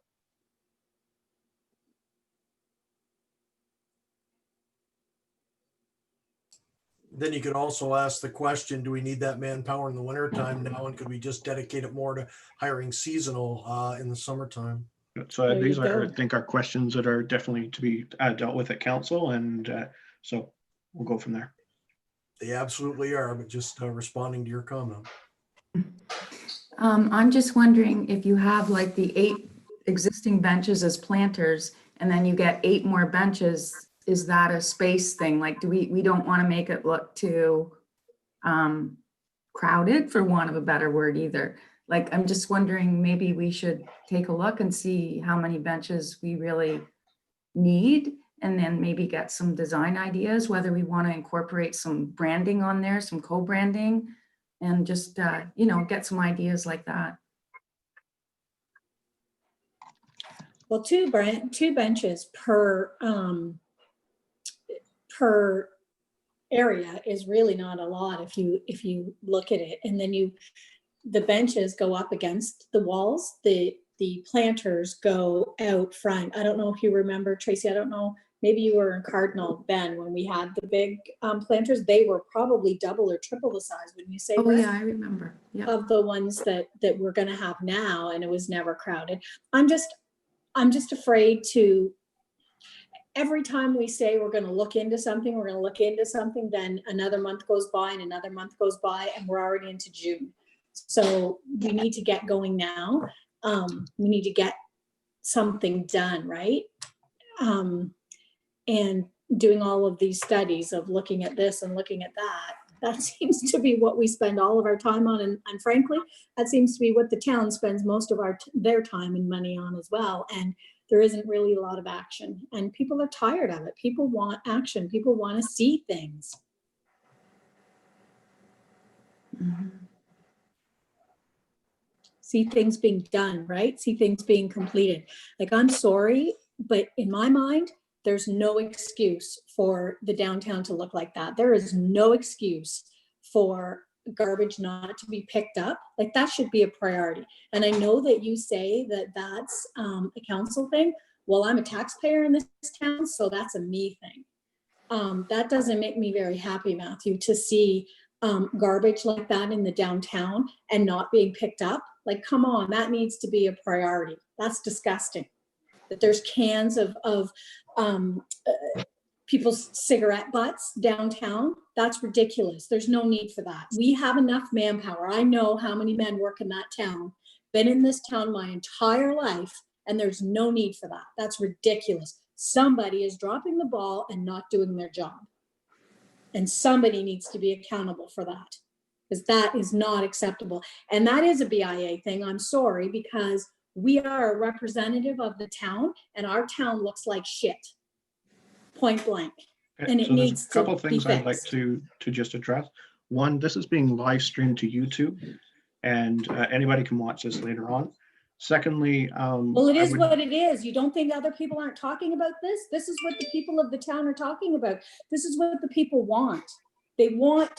then you could also ask the question, do we need that manpower in the wintertime now? And could we just dedicate it more to hiring seasonal in the summertime?
So
There
these
you
are,
go.
I think, are questions that are definitely to be dealt with at council, and so we'll go from there.
They absolutely are, but just responding to your comment.
I'm just wondering if you have like the 8 existing benches as planters and then you get 8 more benches, is that a space thing? Like, we don't want to make it look too crowded, for want of a better word either. Like, I'm just wondering, maybe we should take a look and see how many benches we really need, and then maybe get some design ideas, whether we want to incorporate some branding on there, some co-branding, and just, get some ideas like that.
Well, two benches per area is really not a lot if you look at it. And then the benches go up against the walls. The planters go out front. I don't know if you remember, Tracy, I don't know, maybe you were in Cardinal, Ben, when we had the big planters. They were probably double or triple the size, wouldn't you say?
Oh,
Brett?
yeah, I remember. Yeah.
Of the ones that we're going to have now, and it was never crowded. I'm just afraid to, every time we say we're going to look into something, then another month goes by and another month goes by, and we're already into June. So we need to get going now. We need to get something done, right? And doing all of these studies of looking at this and looking at that seems to be what we spend all of our time on. And frankly, that seems to be what the town spends most of their time and money on as well. And there isn't really a lot of action, and people are tired of it. People want action. People want to see things.
Mhm.
See things being done, right? See things being completed. Like, I'm sorry, but in my mind, there's no excuse for the downtown to look like that. There is no excuse for garbage not to be picked up, like that should be a priority. And I know that you say that that's a council thing. Well, I'm a taxpayer in this town, so that's a me thing. That doesn't make me very happy, Matthew, to see garbage like that in the downtown and not being picked up. Like, come on, that needs to be a priority. That's disgusting. That there's cans of people's cigarette butts downtown. That's ridiculous. There's no need for that. We have enough manpower. I know how many men work in that town, been in this town my entire life, and there's no need for that. That's ridiculous. Somebody is dropping the ball and not doing their job. And somebody needs to be accountable for that, because that is not acceptable. And that is a BIA thing. I'm sorry, because we are a representative of the town, and our town looks like shit. Point blank. And it
So there's
needs
a couple
to
things
be
I'd like
fixed.
to just address. One, this is being live streamed to YouTube, and anybody can watch this later on. Secondly,
Well, it
I
is
would-
what it is. You don't think other people aren't talking about this? This is what the people of the town are talking about. This is what the people want. They want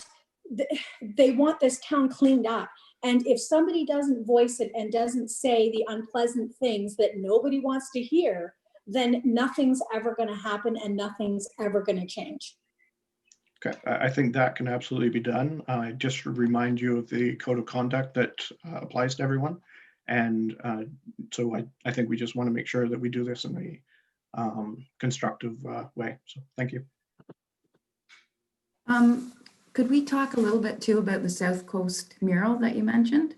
this town cleaned up. And if somebody doesn't voice it and doesn't say the unpleasant things that nobody wants to hear, then nothing's ever going to happen and nothing's ever going to change.
Okay, I think that can absolutely be done. Just to remind you of the code of conduct that applies to everyone. And so I think we just want to make sure that we do this in a constructive way. So thank you.
Could we talk a little bit too about the South Coast mural that you mentioned?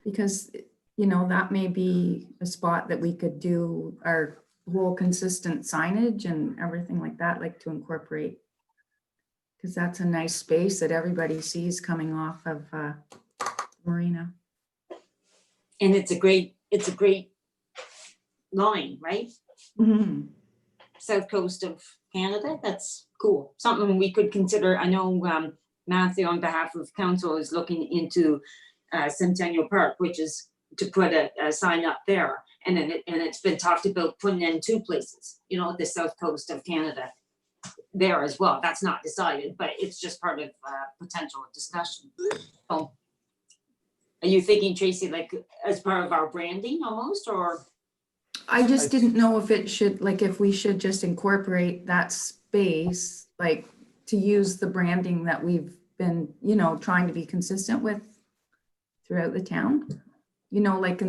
Because, you know, that may be a spot that we could do our whole consistent signage and everything like that, like to incorporate. Because that's a nice space that everybody sees coming off of Marina.
And it's a great line, right?
Mm-hmm.
South coast of Canada. That's cool. Something we could consider. I know Matthew, on behalf of council, is looking into Centennial Park, which is to put a sign up there. And then it's been talked about putting in two places, you know, the south coast of Canada there as well. That's not decided, but it's just part of potential discussion. So, are you thinking, Tracy, like as part of our branding almost, or?
I just didn't know if it should, like, if we should just incorporate that space, like to use the branding that we've been, you know, trying to be consistent with throughout the town, you know, like,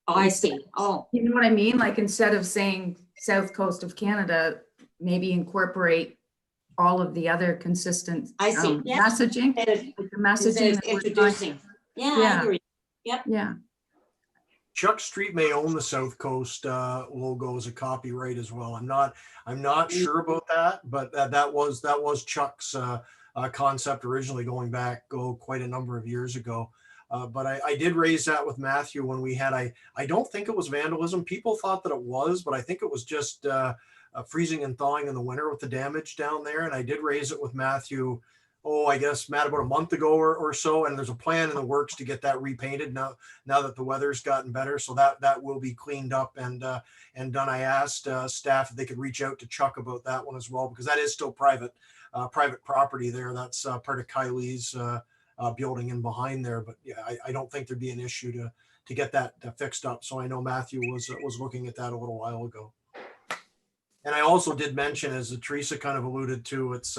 Oh, I see. Oh,
you know what I mean? Like, instead of saying South Coast of Canada, maybe incorporate all of the other consistent
I see. Yeah.
messaging,
Instead of-
like the messaging
instead of
that we're trying-
introducing. Yeah,
Yeah.
I agree.
Yeah.
Chuck Street may own the South Coast logo as a copyright as well. I'm not sure about that, but that was Chuck's concept originally, going back quite a number of years ago. But I did raise that with Matthew when we had, I don't think it was vandalism. People thought that it was, but I think it was just freezing and thawing in the winter with the damage down there. And I did raise it with Matthew, I guess, Matt, about a month ago or so. And there's a plan in the works to get that repainted now that the weather's gotten better. So that will be cleaned up and done. I asked staff if they could reach out to Chuck about that one as well, because that is still private property there. That's part of Kylie's building in behind there. But yeah, I don't think there'd be an issue to get that fixed up. So I know Matthew was looking at that a little while ago. And I also did mention, as Teresa kind of alluded to, it's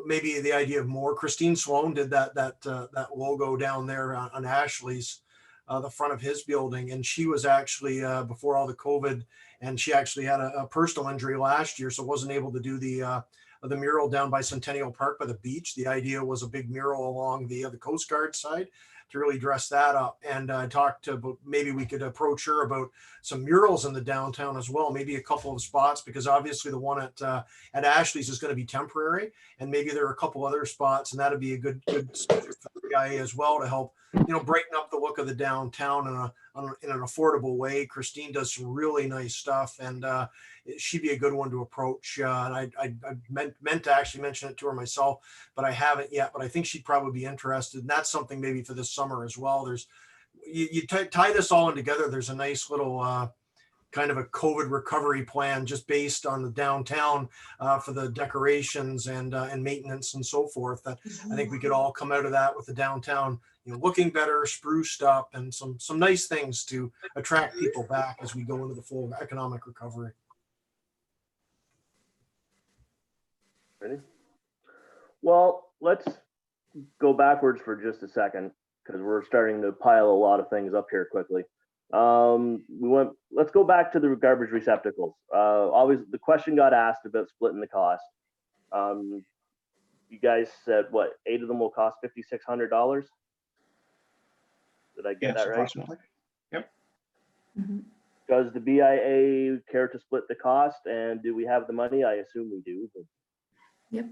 maybe the idea of more. Christine Sloan did that logo down there on Ashley's, the front of his building, and she was actually before all the COVID, and she actually had a personal injury last year, so wasn't able to do the mural down by Centennial Park by the beach. The idea was a big mural along the Coast Guard side to really dress that up. And I talked about maybe we could approach her about some murals in the downtown as well, maybe a couple of spots, because obviously the one at Ashley's is going to be temporary, and maybe there are a couple other spots, and that'd be a good spot for the BIA as well to help, you know, brighten up the look of the downtown in an affordable way. Christine does some really nice stuff, and she'd be a good one to approach. And I meant to actually mention it to her myself, but I haven't yet. But I think she'd probably be interested. And that's something maybe for this summer as well. There's you tie this all in together. There's a nice little kind of a COVID recovery plan just based on the downtown for the decorations and maintenance and so forth. That I think we could all come out of that with the downtown, looking better, spruced up, and some nice things to attract people back as we go into the full economic recovery.
Ready? Well, let's go backwards for just a second because we're starting to pile a lot of things up here quickly. Let's go back to the garbage receptacles. Always the question got asked about splitting the cost. You guys said what, 8 of them will cost $5,600? Did I get
Yes,
that right?
approximately. Yep.
Mhm.
Does the BIA care to split the cost, and do we have the money? I assume we do. But...
Yep.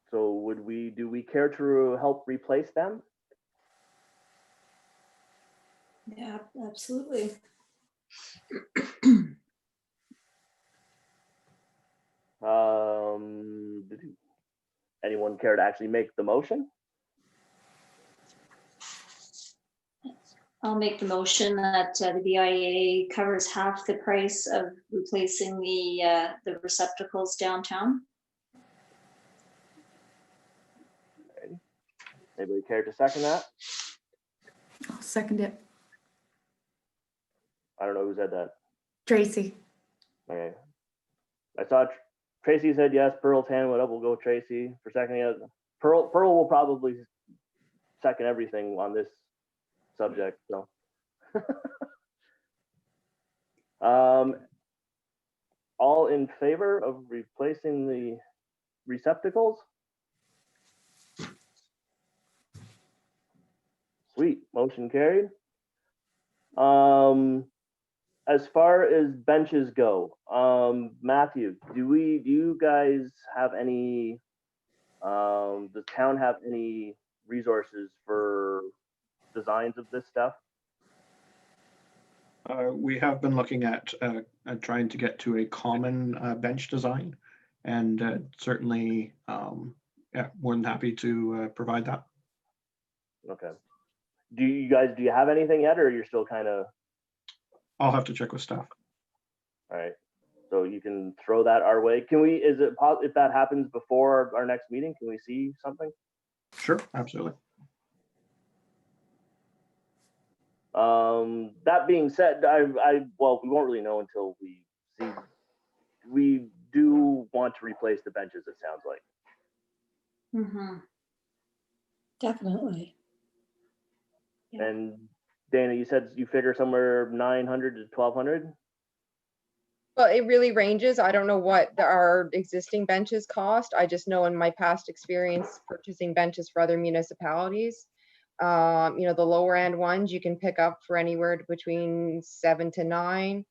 So do we care to help replace them?
Yeah, absolutely.
Anyone care to actually make the motion?
I'll make the motion that the BIA covers half the price of replacing the receptacles downtown.
Anybody care to second that?
I'll second it.
I don't know who said that.
Tracy.
Okay. I saw Tracy said yes. Pearl's hand went up. We'll go Tracy for seconding it. Pearl will probably second everything on this subject. So, all in favor of replacing the receptacles? Sweet, motion carried. As far as benches go, Matthew, do you guys have any, does town have any resources for designs of this stuff?
We have been looking at trying to get to a common bench design, and certainly, yeah, more than happy to provide that.
Okay. Do you have anything yet, or you're still kind of?
I'll have to check with staff.
All right. So you can throw that our way. If that happens before our next meeting, can we see something?
Sure, absolutely.
That being said, well, we won't really know until we see. We do want to replace the benches, it sounds like.
Mm-hmm.
Definitely.
Yeah.
And Dana, you said you figure somewhere 900 to 1200?
Well, it really ranges. I don't know what our existing benches cost. I just know in my past experience purchasing benches for other municipalities, the lower end ones you can pick up for anywhere between 7 to 9.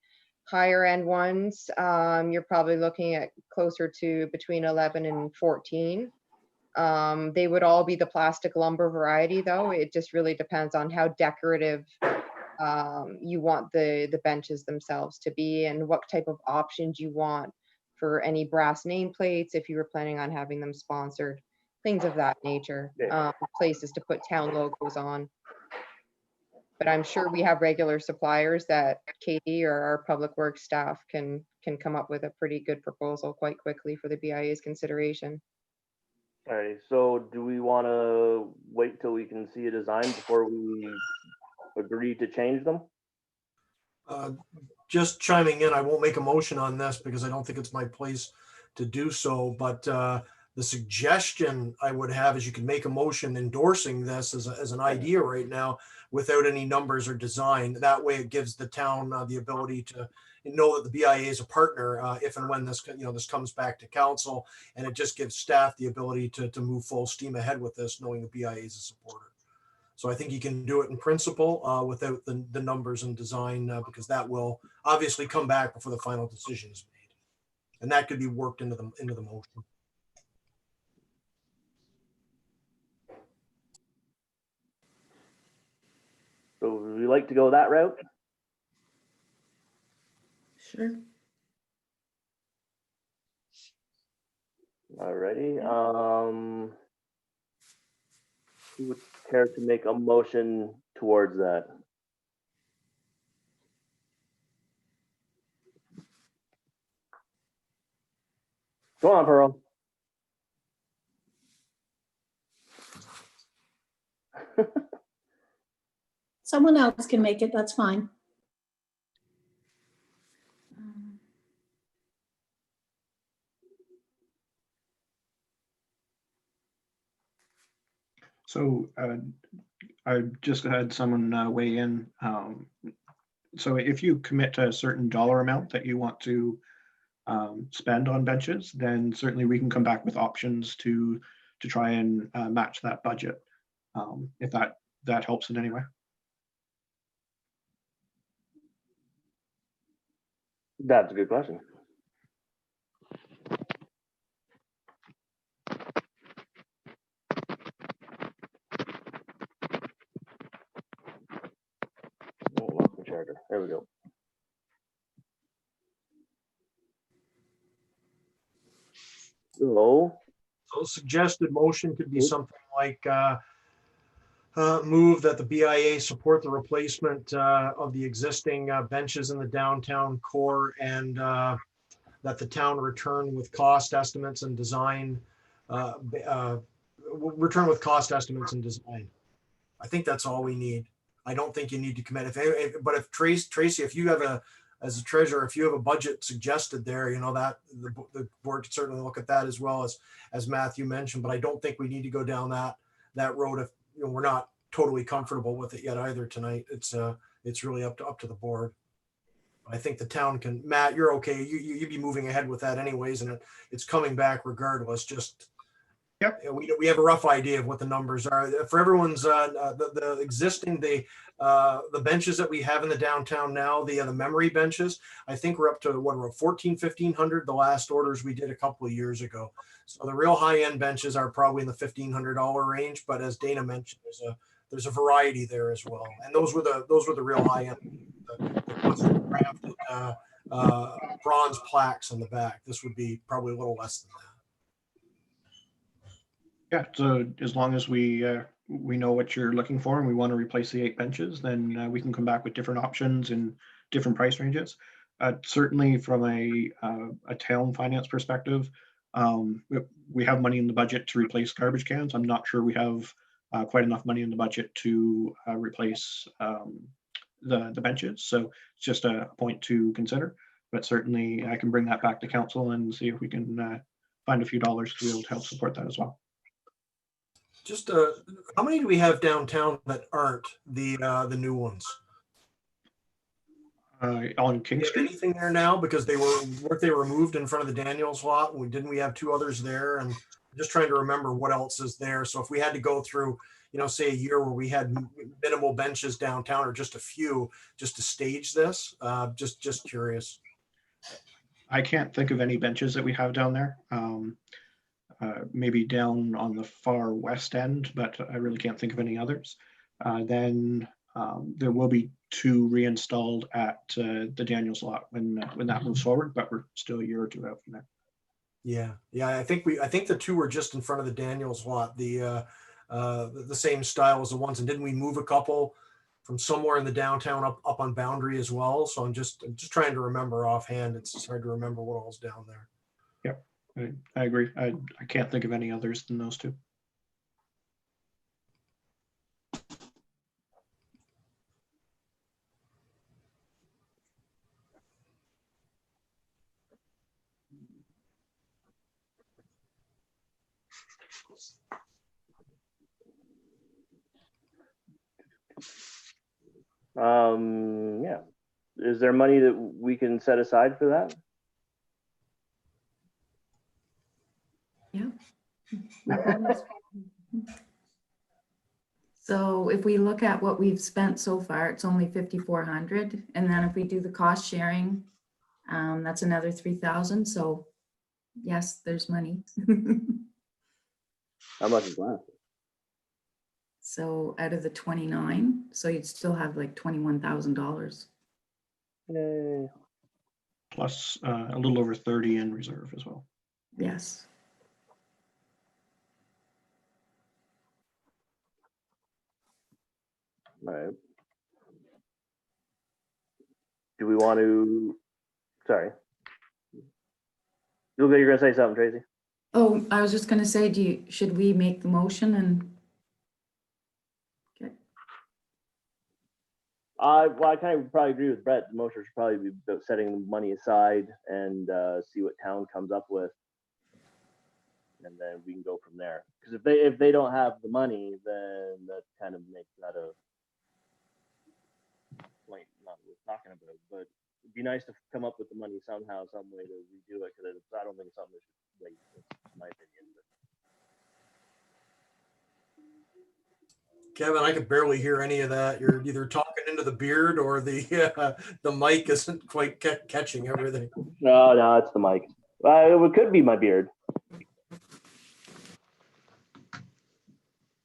Higher end ones, you're probably looking at closer to between 11 and 14. They would all be the plastic lumber variety, though. It just really depends on how decorative you want the benches themselves to be, and what type of options you want for any brass nameplates if you were planning on having them sponsored, things of that nature. Places to put town logos on. But I'm sure we have regular suppliers that Katie or our public works staff can come up with a pretty good proposal quite quickly for the BIA's consideration.
All right, so do we want to wait till we can see a design before we agree to change them?
Just chiming in, I won't make a motion on this because I don't think it's my place to do so, but the suggestion I would have is you can make a motion endorsing this as an idea right now without any numbers or design. That way it gives the town the ability to know that the BIA is a partner if and when this comes back to council, and it just gives staff the ability to move full steam ahead with this, knowing the BIA is a supporter. So I think you can do it in principle without the numbers and design because that will obviously come back before the final decision is made, and that could be worked into the motion.
So would we like to go that route?
Sure.
Alrighty. Who would care to make a motion towards that. Go on, Pearl.
Someone else can make it, that's fine.
So I just had someone weigh in. So if you commit to a certain dollar amount that you want to spend on benches, then certainly we can come back with options to try and match that budget, if that helps in any way.
That's a good question. Oh, lost my charger. There we go. So,
So suggested motion could be something like move that the BIA support the replacement of the existing benches in the downtown core, and that the town return with cost estimates and design. Return with cost estimates and design. I think that's all we need. I don't think you need to commit. But if Tracy, if you have as a treasurer, if you have a budget suggested there, that the board could certainly look at that as well as Matthew mentioned. But I don't think we need to go down that road if we're not totally comfortable with it yet either tonight. It's really up to the board. I think the town can. Matt, you're okay. You'd be moving ahead with that anyways, and it's coming back regardless. Just.
Yep.
We have a rough idea of what the numbers are for everyone's the existing the benches that we have in the downtown now, the memory benches. I think we're up to what, we're 1,500 the last orders we did a couple of years ago. So the real high end benches are probably in the $1,500 range, but as Dana mentioned, there's a variety there as well, and those were the real high end, the custom crafted bronze plaques on the back. This would be probably a little less than that.
Yeah, so as long as we know what you're looking for and we want to replace the 8 benches, then we can come back with different options and different price ranges. Certainly from a town finance perspective, we have money in the budget to replace garbage cans. I'm not sure we have quite enough money in the budget to replace the benches. So it's just a point to consider, but certainly I can bring that back to council and see if we can find a few dollars to be able to help support that as well.
Just how many do we have downtown that aren't the new ones?
On King
Do you have
Street?
anything there now, because weren't they removed in front of the Daniels lot? Didn't we have 2 others there? And I'm just trying to remember what else is there. So if we had to go through, say a year where we had minimal benches downtown or just a few, just to stage this, just curious.
I can't think of any benches that we have down there. Maybe down on the far west end, but I really can't think of any others. Then there will be 2 reinstalled at the Daniels lot when that moves forward, but we're still a year or 2 out from there.
Yeah. I think the 2 were just in front of the Daniels lot, the same style as the ones. And didn't we move a couple from somewhere in the downtown up on Boundary as well? So I'm just trying to remember offhand. It's just hard to remember what all's down there.
Yep. I agree. I can't think of any others than those 2.
Yeah. Is there money that we can set aside for that?
Yeah. So if we look at what we've spent so far, it's only 5,400. And then if we do the cost sharing, that's another 3,000. So yes, there's money.
How much is left?
So out of the 29, so you'd still have like $21,000.
Yay.
Plus a little over 30 in reserve as well.
Yes.
All right. Do we want to, sorry. You're gonna say something, Tracy?
Oh, I was just gonna say, should we make the motion and? Okay.
Well, I kind of probably agree with Brett. The motion should probably be about setting the money aside and see what town comes up with. And then we can go from there. Because if they don't have the money, then that kind of makes that a point not worth talking about. But it'd be nice to come up with the money somehow, some way to redo it. Because I don't think it's something that should wait. That's my opinion.
Kevin, I could barely hear any of that. You're either talking into the beard or the mic isn't quite catching everything.
No, it's the mic. It could be my beard.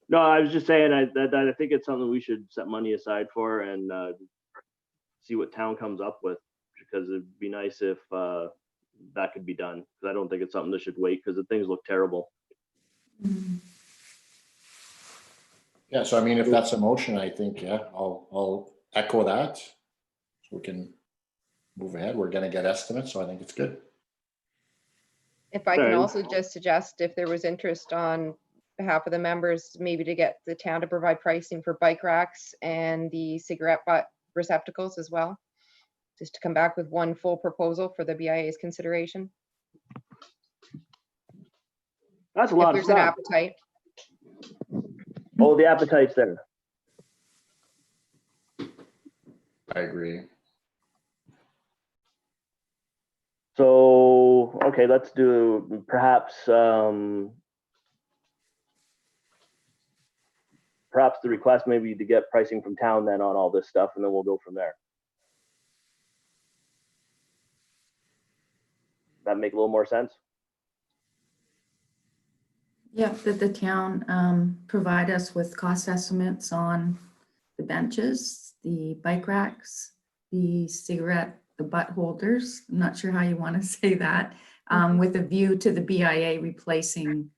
No, I was just saying that I think it's something we should set money aside for and see what town comes up with, because it'd be nice if that could be done. Because I don't think it's something that should wait, because the things look terrible.
Yeah, so I mean, if that's a motion, I think, yeah, I'll echo that. So we can move ahead. We're gonna get estimates, so I think it's good.
If I can
Sorry.
also just suggest if there was interest on behalf of the members, maybe to get the town to provide pricing for bike racks and the cigarette butt receptacles as well. Just to come back with one full proposal for the BIA's consideration.
That's a
If
lot of
there's an
stuff.
appetite.
Oh, the appetite's there.
I agree.
So, okay, let's do perhaps the request maybe to get pricing from town then on all this stuff, and then we'll go from there. That make a little more sense?
Yeah, that the town provide us with cost estimates on the benches, the bike racks, the butt holders. I'm not sure how you want to say that, with a view to the BIA replacing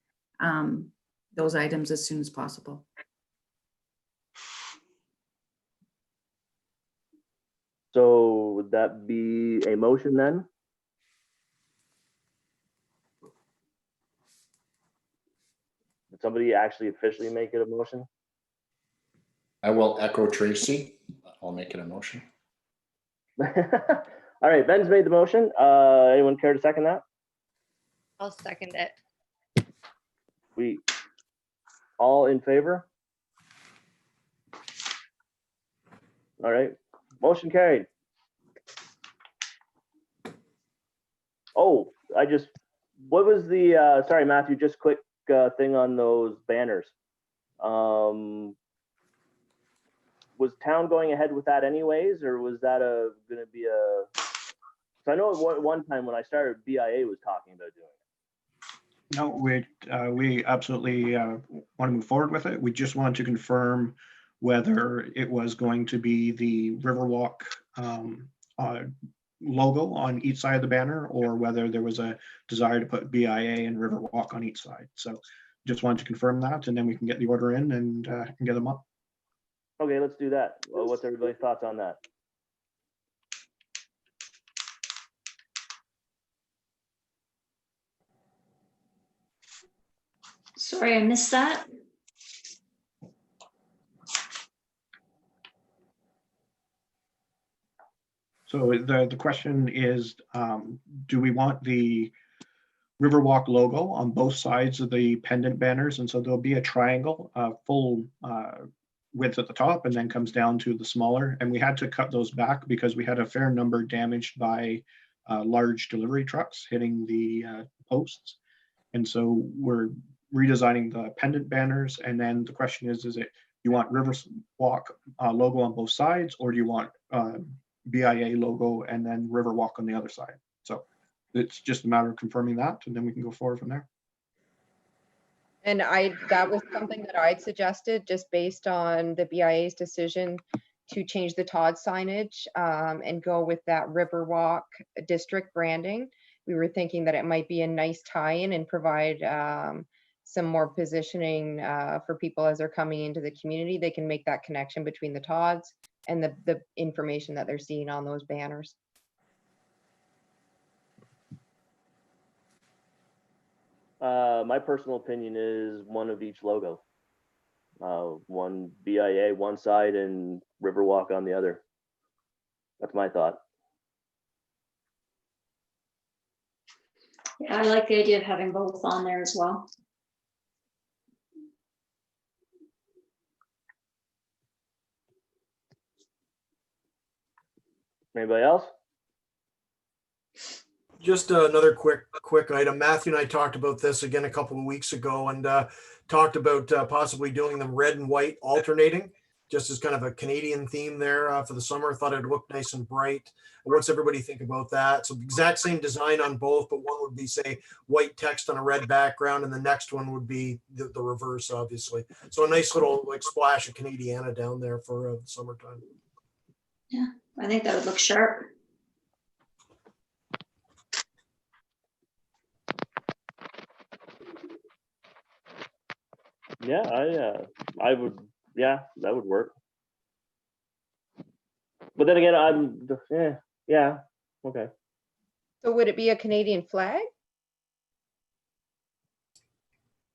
those items as soon as possible.
So would that be a motion then? Did somebody actually officially make it a motion?
I will echo Tracy. I'll make it a motion.
All right, Ben's made the motion. Anyone care to second that?
I'll second it.
We all in favor? All right, motion carried. Oh, what was the, sorry, Matthew, just quick thing on those banners. Was town going ahead with that anyways, or was that gonna be a, so I know at one time when I started, BIA was talking about doing it.
No, we absolutely want to move forward with it. We just wanted to confirm whether it was going to be the Riverwalk logo on each side of the banner, or whether there was a desire to put BIA and Riverwalk on each side. So just wanted to confirm that, and then we can get the order in and get them up.
Okay, let's do that. Well, what's everybody's thoughts on that?
Sorry, I missed that.
So the question is, do we want the Riverwalk logo on both sides of the pendant banners? And so there'll be a triangle, full width at the top, and then comes down to the smaller. And we had to cut those back because we had a fair number damaged by large delivery trucks hitting the posts. And so we're redesigning the pendant banners. And then the question is it, you want Riverwalk logo on both sides, or do you want BIA logo and then Riverwalk on the other side? So it's just a matter of confirming that, and then we can go forward from there.
And that was something that I'd suggested, just based on the BIA's decision to change the Todd signage and go with that Riverwalk district branding. We were thinking that it might be a nice tie-in and provide some more positioning for people as they're coming into the community. They can make that connection between the Todds and the information that they're seeing on those banners.
My personal opinion is one of each logo. One BIA one side and Riverwalk on the other. That's my thought.
Yeah, I like the idea of having both on there as well.
Anybody else?
Just another quick item. Matthew and I talked about this again a couple of weeks ago, and talked about possibly doing them red and white alternating, just as kind of a Canadian theme there for the summer. Thought it'd look nice and bright. What's everybody think about that? So exact same design on both, but one would be, say, white text on a red background, and the next one would be the reverse, obviously. So a nice little like splash of Canadiana down there for the summertime.
Yeah, I think that would look sharp.
Yeah, I would. Yeah, that would work. But then again, yeah, okay.
So would it be a Canadian flag?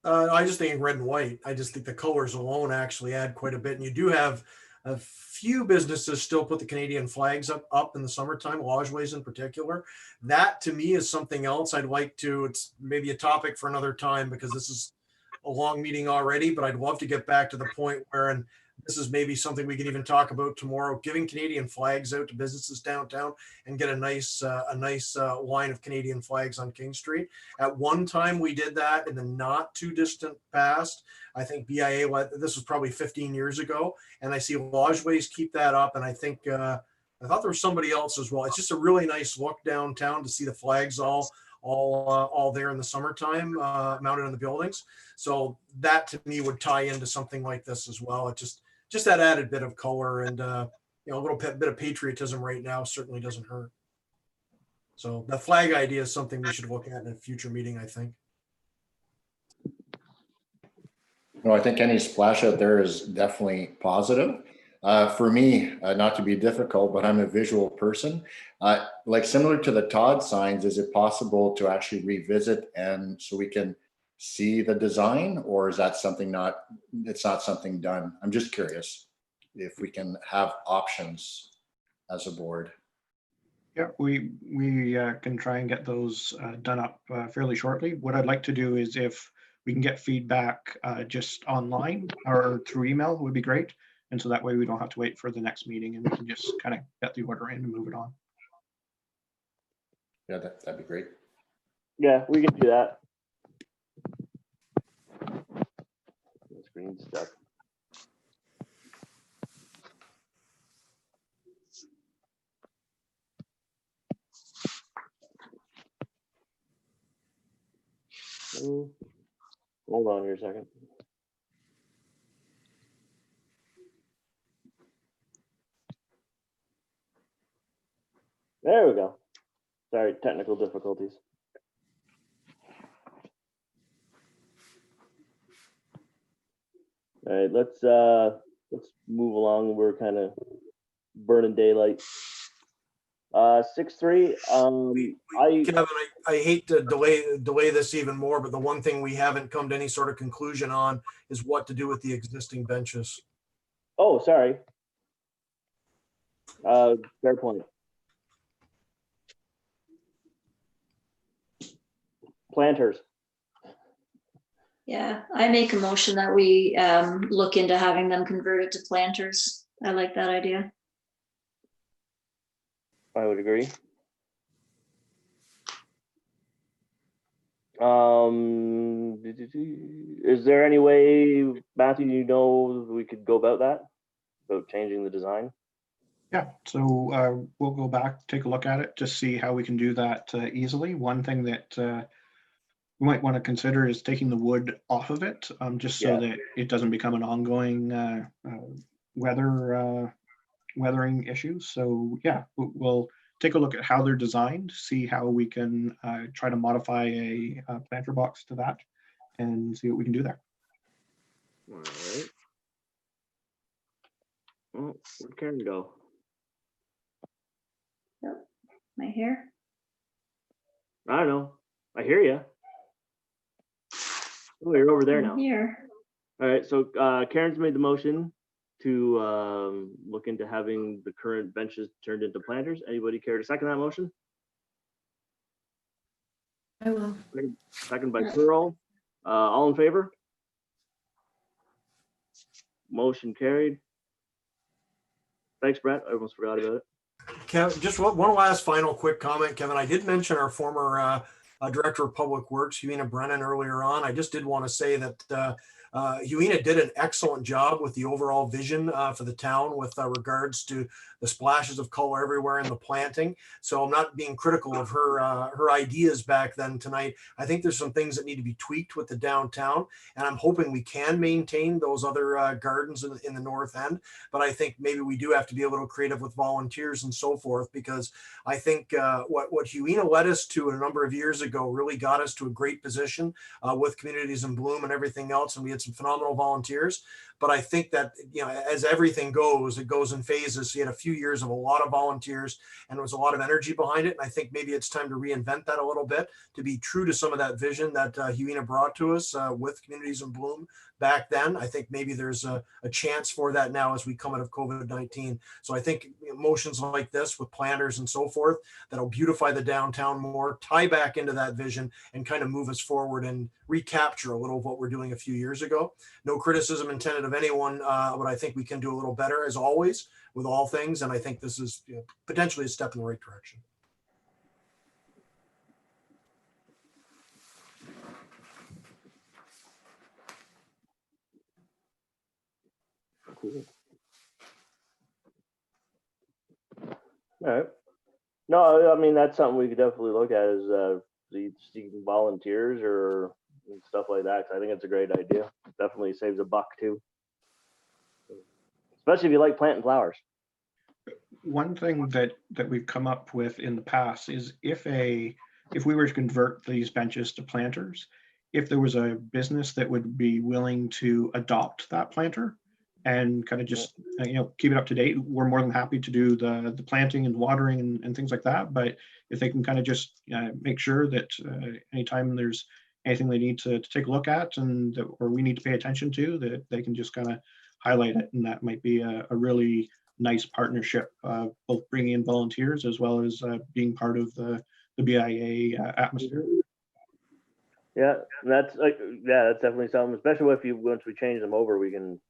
I just think red and white. I just think the colors alone actually add quite a bit. And you do have a few businesses still put the Canadian flags up in the summertime, Lodgeways in particular. That to me is something else I'd like to, it's maybe a topic for another time because this is a long meeting already, but I'd love to get back to the point where, and this is maybe something we can even talk about tomorrow, giving Canadian flags out to businesses downtown and get a nice line of Canadian flags on King Street. At one time we did that in the not too distant past. I think BIA, this was probably 15 years ago, and I see Lodgeways keep that up. And I think, I thought there was somebody else as well. It's just a really nice look downtown to see the flags all there in the summertime, mounted on the buildings. So that to me would tie into something like this as well. It just that added bit of color and a little bit of patriotism right now certainly doesn't hurt. So the flag idea is something we should look at in a future meeting, I think.
No, I think any splash out there is definitely positive. For me, not to be difficult, but I'm a visual person. Like similar to the Todd signs, is it possible to actually revisit and so we can see the design, or is that something it's not something done? I'm just curious if we can have options as a board.
Yeah, we can try and get those done up fairly shortly. What I'd like to do is if we can get feedback just online or through email would be great. And so that way we don't have to wait for the next meeting and we can just kind of get the order in and move it on.
Yeah, that'd be great.
Yeah, we can do that. Screen stuff. Hold on here a second. There we go. Sorry, technical difficulties. All right, let's move along. We're kind of burning daylight. 6-3.
Kevin, I hate to delay this even more, but the one thing we haven't come to any sort of conclusion on is what to do with the existing benches.
Oh, sorry. Fair point. Planters.
Yeah, I make a motion that we look into having them converted to planters. I like that idea.
I would agree. Is there any way, Matthew, we could go about that? About changing the design?
Yeah, so we'll go back, take a look at it, just see how we can do that easily. One thing that we might want to consider is taking the wood off of it, just so that it doesn't become an ongoing weathering issue. So yeah, we'll take a look at how they're designed, see how we can try to modify a planter box to that, and see what we can do there.
All right. Oh, where'd Karen go?
My hair.
I don't know. I hear you. Oh, you're over there now.
Here.
All right, so Karen's made the motion to look into having the current benches turned into planters. Anybody care to second that motion?
I will.
Second by Mural. All in favor? Motion carried. Thanks, Brett. I almost forgot about it.
Kevin, just one last final quick comment, Kevin. I did mention our former Director of Public Works, Huina Brennan, earlier on. I just did want to say that Huina did an excellent job with the overall vision for the town with regards to the splashes of color everywhere in the planting. So I'm not being critical of her ideas back then tonight. I think there's some things that need to be tweaked with the downtown, and I'm hoping we can maintain those other gardens in the north end. But I think maybe we do have to be a little creative with volunteers and so forth, because I think what Huina led us to a number of years ago really got us to a great position with Communities in Bloom and everything else, and we had some phenomenal volunteers. But I think that, you know, as everything goes, it goes in phases. So you had a few years of a lot of volunteers and there was a lot of energy behind it. And I think maybe it's time to reinvent that a little bit, to be true to some of that vision that Huina brought to us with Communities in Bloom back then. I think maybe there's a chance for that now as we come out of COVID-19. So I think motions like this with planters and so forth, that'll beautify the downtown more, tie back into that vision, and kind of move us forward and recapture a little of what we're doing a few years ago. No criticism intended of anyone, but I think we can do a little better, as always, with all things. And I think this is, you know, potentially a step in the right direction.
Cool. All right. No, I mean, that's something we could definitely look at, is seeking volunteers or stuff like that. 'Cause I think it's a great idea. Definitely saves a buck too. Especially if you like planting flowers.
One thing that we've come up with in the past is if we were to convert these benches to planters, if there was a business that would be willing to adopt that planter and kind of just keep it up to date, we're more than happy to do the planting and watering and things like that. But if they can kind of just make sure that anytime there's anything they need to take a look at and or we need to pay attention to, that they can just kind of highlight it, and that might be a really nice partnership, both bringing in volunteers as well as being part of the BIA atmosphere.
Yeah, that's that's definitely something. Especially if once we change them over, we can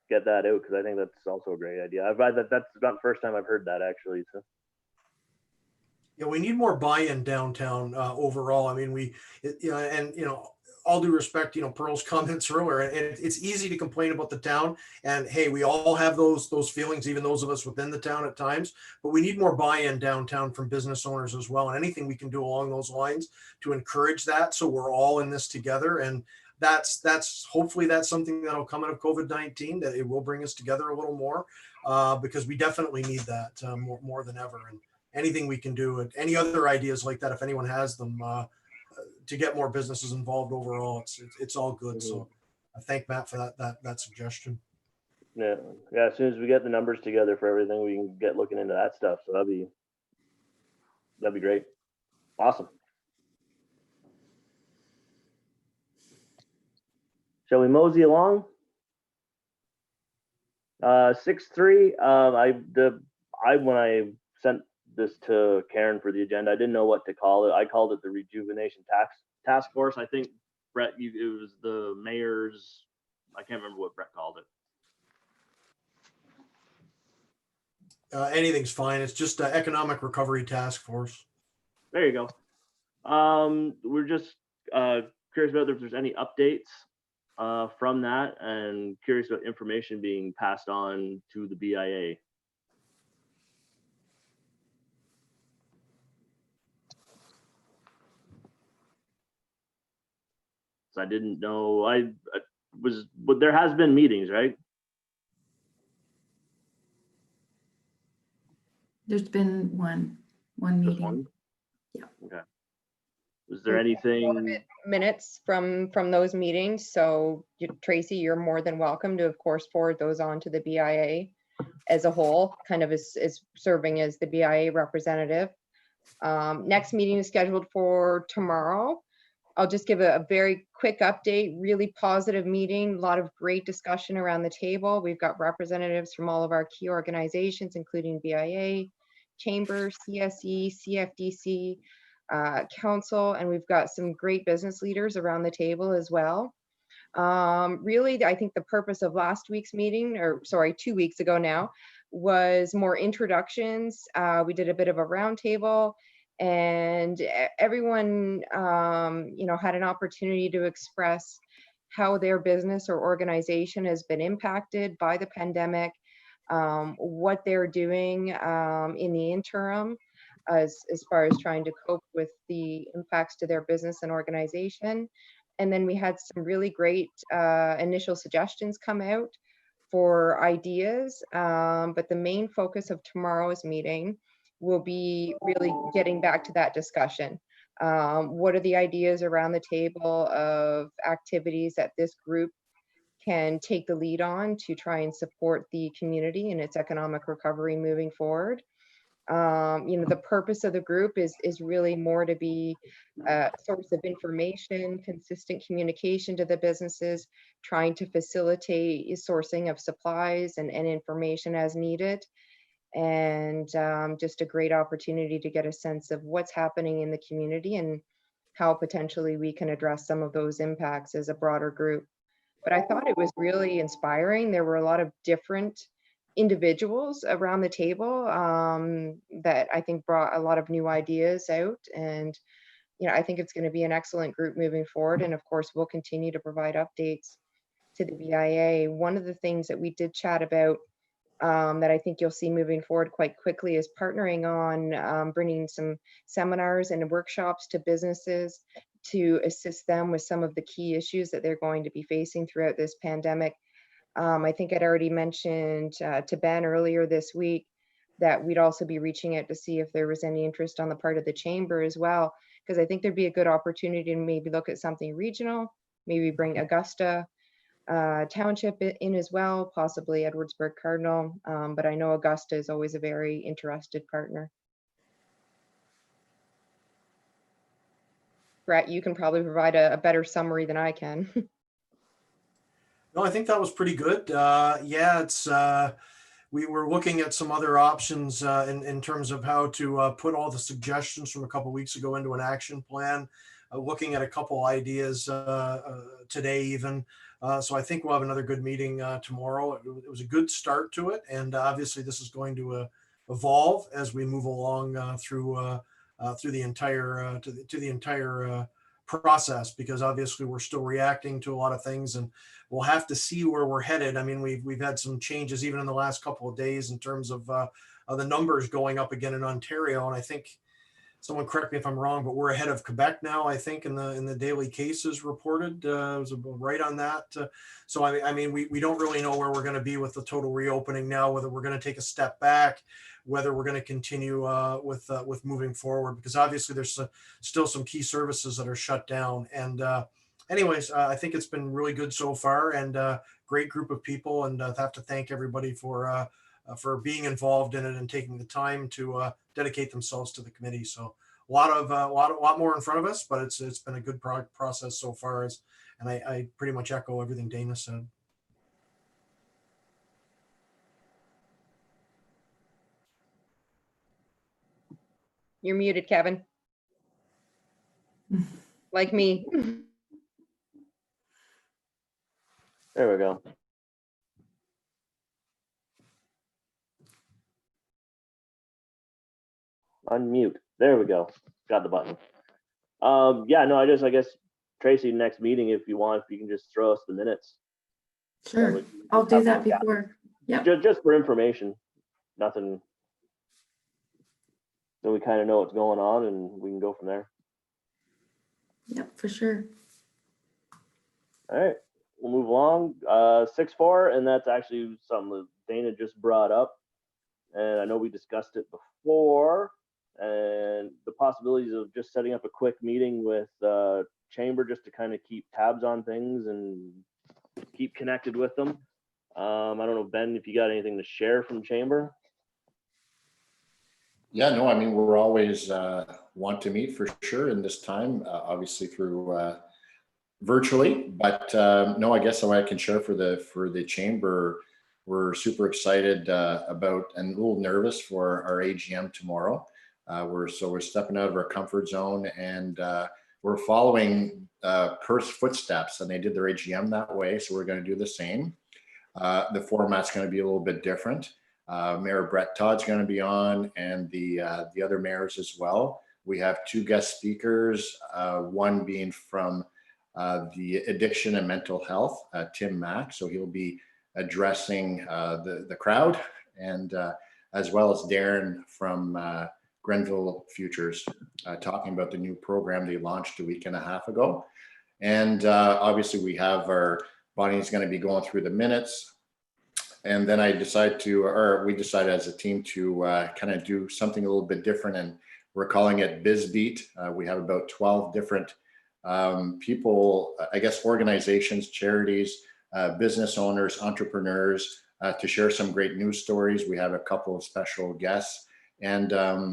get that out, because I think that's also a great idea. That's not the first time I've heard that, actually. So.
Yeah, we need more buy-in downtown overall. I mean, all due respect, Pearl's comments earlier, and it's easy to complain about the town. And hey, we all have those feelings, even those of us within the town at times. But we need more buy-in downtown from business owners as well, and anything we can do along those lines to encourage that, so we're all in this together. And that's hopefully that's something that'll come out of COVID-19, that it will bring us together a little more, because we definitely need that more than ever. And anything we can do, and any other ideas like that, if anyone has them, to get more businesses involved overall, it's all good. So I thank Matt for that suggestion.
Yeah. As soon as we get the numbers together for everything, we can get looking into that stuff. So that'd be great. Awesome. Shall we mosey along? 6.3. When I sent this to Karen for the agenda, I didn't know what to call it. I called it the Rejuvenation Task Force. I think Brett, it was the mayor's. I can't remember what Brett called it.
Anything's fine. It's just an Economic Recovery Task Force.
There you go. We're just curious about if there's any updates from that, and curious about information being passed on to the BIA. So I didn't know. But there has been meetings, right?
There's been one
Just
meeting.
one?
Yeah.
Okay. Was there anything?
Minutes from those meetings. So Tracy, you're more than welcome to, of course, forward those on to the BIA as a whole, kind of as serving as the BIA representative. Next meeting is scheduled for tomorrow. I'll just give a very quick update. Really positive meeting, a lot of great discussion around the table. We've got representatives from all of our key organizations, including BIA, Chamber, CSE, CFDC, Council, and we've got some great business leaders around the table as well. Really, I think the purpose of last week's meeting, or sorry, 2 weeks ago now, was more introductions. We did a bit of a roundtable, and everyone, had an opportunity to express how their business or organization has been impacted by the pandemic, what they're doing in the interim, as far as trying to cope with the impacts to their business and organization. And then we had some really great initial suggestions come out for ideas. But the main focus of tomorrow's meeting will be really getting back to that discussion. What are the ideas around the table of activities that this group can take the lead on to try and support the community in its economic recovery moving forward? The purpose of the group is really more to be a source of information, consistent communication to the businesses, trying to facilitate sourcing of supplies and information as needed. And just a great opportunity to get a sense of what's happening in the community and how potentially we can address some of those impacts as a broader group. But I thought it was really inspiring. There were a lot of different individuals around the table that I think brought a lot of new ideas out. And, I think it's going to be an excellent group moving forward. And of course, we'll continue to provide updates to the BIA. One of the things that we did chat about that I think you'll see moving forward quite quickly is partnering on bringing some seminars and workshops to businesses to assist them with some of the key issues that they're going to be facing throughout this pandemic. I think I'd already mentioned to Ben earlier this week that we'd also be reaching out to see if there was any interest on the part of the chamber as well, because I think there'd be a good opportunity to maybe look at something regional, maybe bring Augusta Township in as well, possibly Edwardsburg Cardinal, but I know Augusta is always a very interested partner. Brett, you can probably provide a better summary than I can.
No, I think that was pretty good. It's we were looking at some other options in terms of how to put all the suggestions from a couple weeks ago into an action plan. Looking at a couple ideas today even. So I think we'll have another good meeting tomorrow. It was a good start to it, and obviously this is going to evolve as we move along through the entire to the entire process, because obviously we're still reacting to a lot of things, and we'll have to see where we're headed. I mean, we've had some changes even in the last couple of days in terms of the numbers going up again in Ontario, and I think, someone correct me if I'm wrong, but we're ahead of Quebec now, I think, in the daily cases reported. Was right on that. So I mean, we don't really know where we're going to be with the total reopening now, whether we're going to take a step back, whether we're going to continue with moving forward, because obviously there's still some key services that are shut down. And anyways, I think it's been really good so far, and great group of people, and I have to thank everybody for being involved in it and taking the time to dedicate themselves to the committee. So a lot more in front of us, but it's been a good process so far. And I pretty much echo everything Dana said.
You're muted, Kevin. Like me.
There we go. Unmute. There we go. Got the button. I guess Tracy, next meeting, if you want, if you can just throw us the minutes.
Sure, I'll do that before. Yeah.
Just for information, nothing. So we kind of know what's going on, and we can go from there.
Yep, for sure.
All right, we'll move along. 6.4, and that's actually something that Dana just brought up, and I know we discussed it before. and the possibilities of just setting up a quick meeting with Chamber just to kind of keep tabs on things and keep connected with them. I don't know, Ben, if you got anything to share from Chamber.
Yeah, no, I mean, we're always want to meet for sure in this time, obviously through virtually, but no, I guess what I can share for the chamber, we're super excited about and a little nervous for our AGM tomorrow. We're stepping out of our comfort zone, and we're following Perth's footsteps, and they did their AGM that way, so we're going to do the same. The format's going to be a little bit different. Mayor Brett Todd's going to be on, and the other mayors as well. We have 2 guest speakers, one being from the addiction and mental health, Tim Mack. So he'll be addressing the crowd, and as well as Darren from Grenville Futures, talking about the new program they launched a week and a half ago. And obviously we have Bonnie's going to be going through the minutes. And then we decided as a team to kind of do something a little bit different, and we're calling it BizBeat. We have about 12 different people, I guess, organizations, charities, business owners, entrepreneurs, to share some great news stories. We have a couple of special guests, and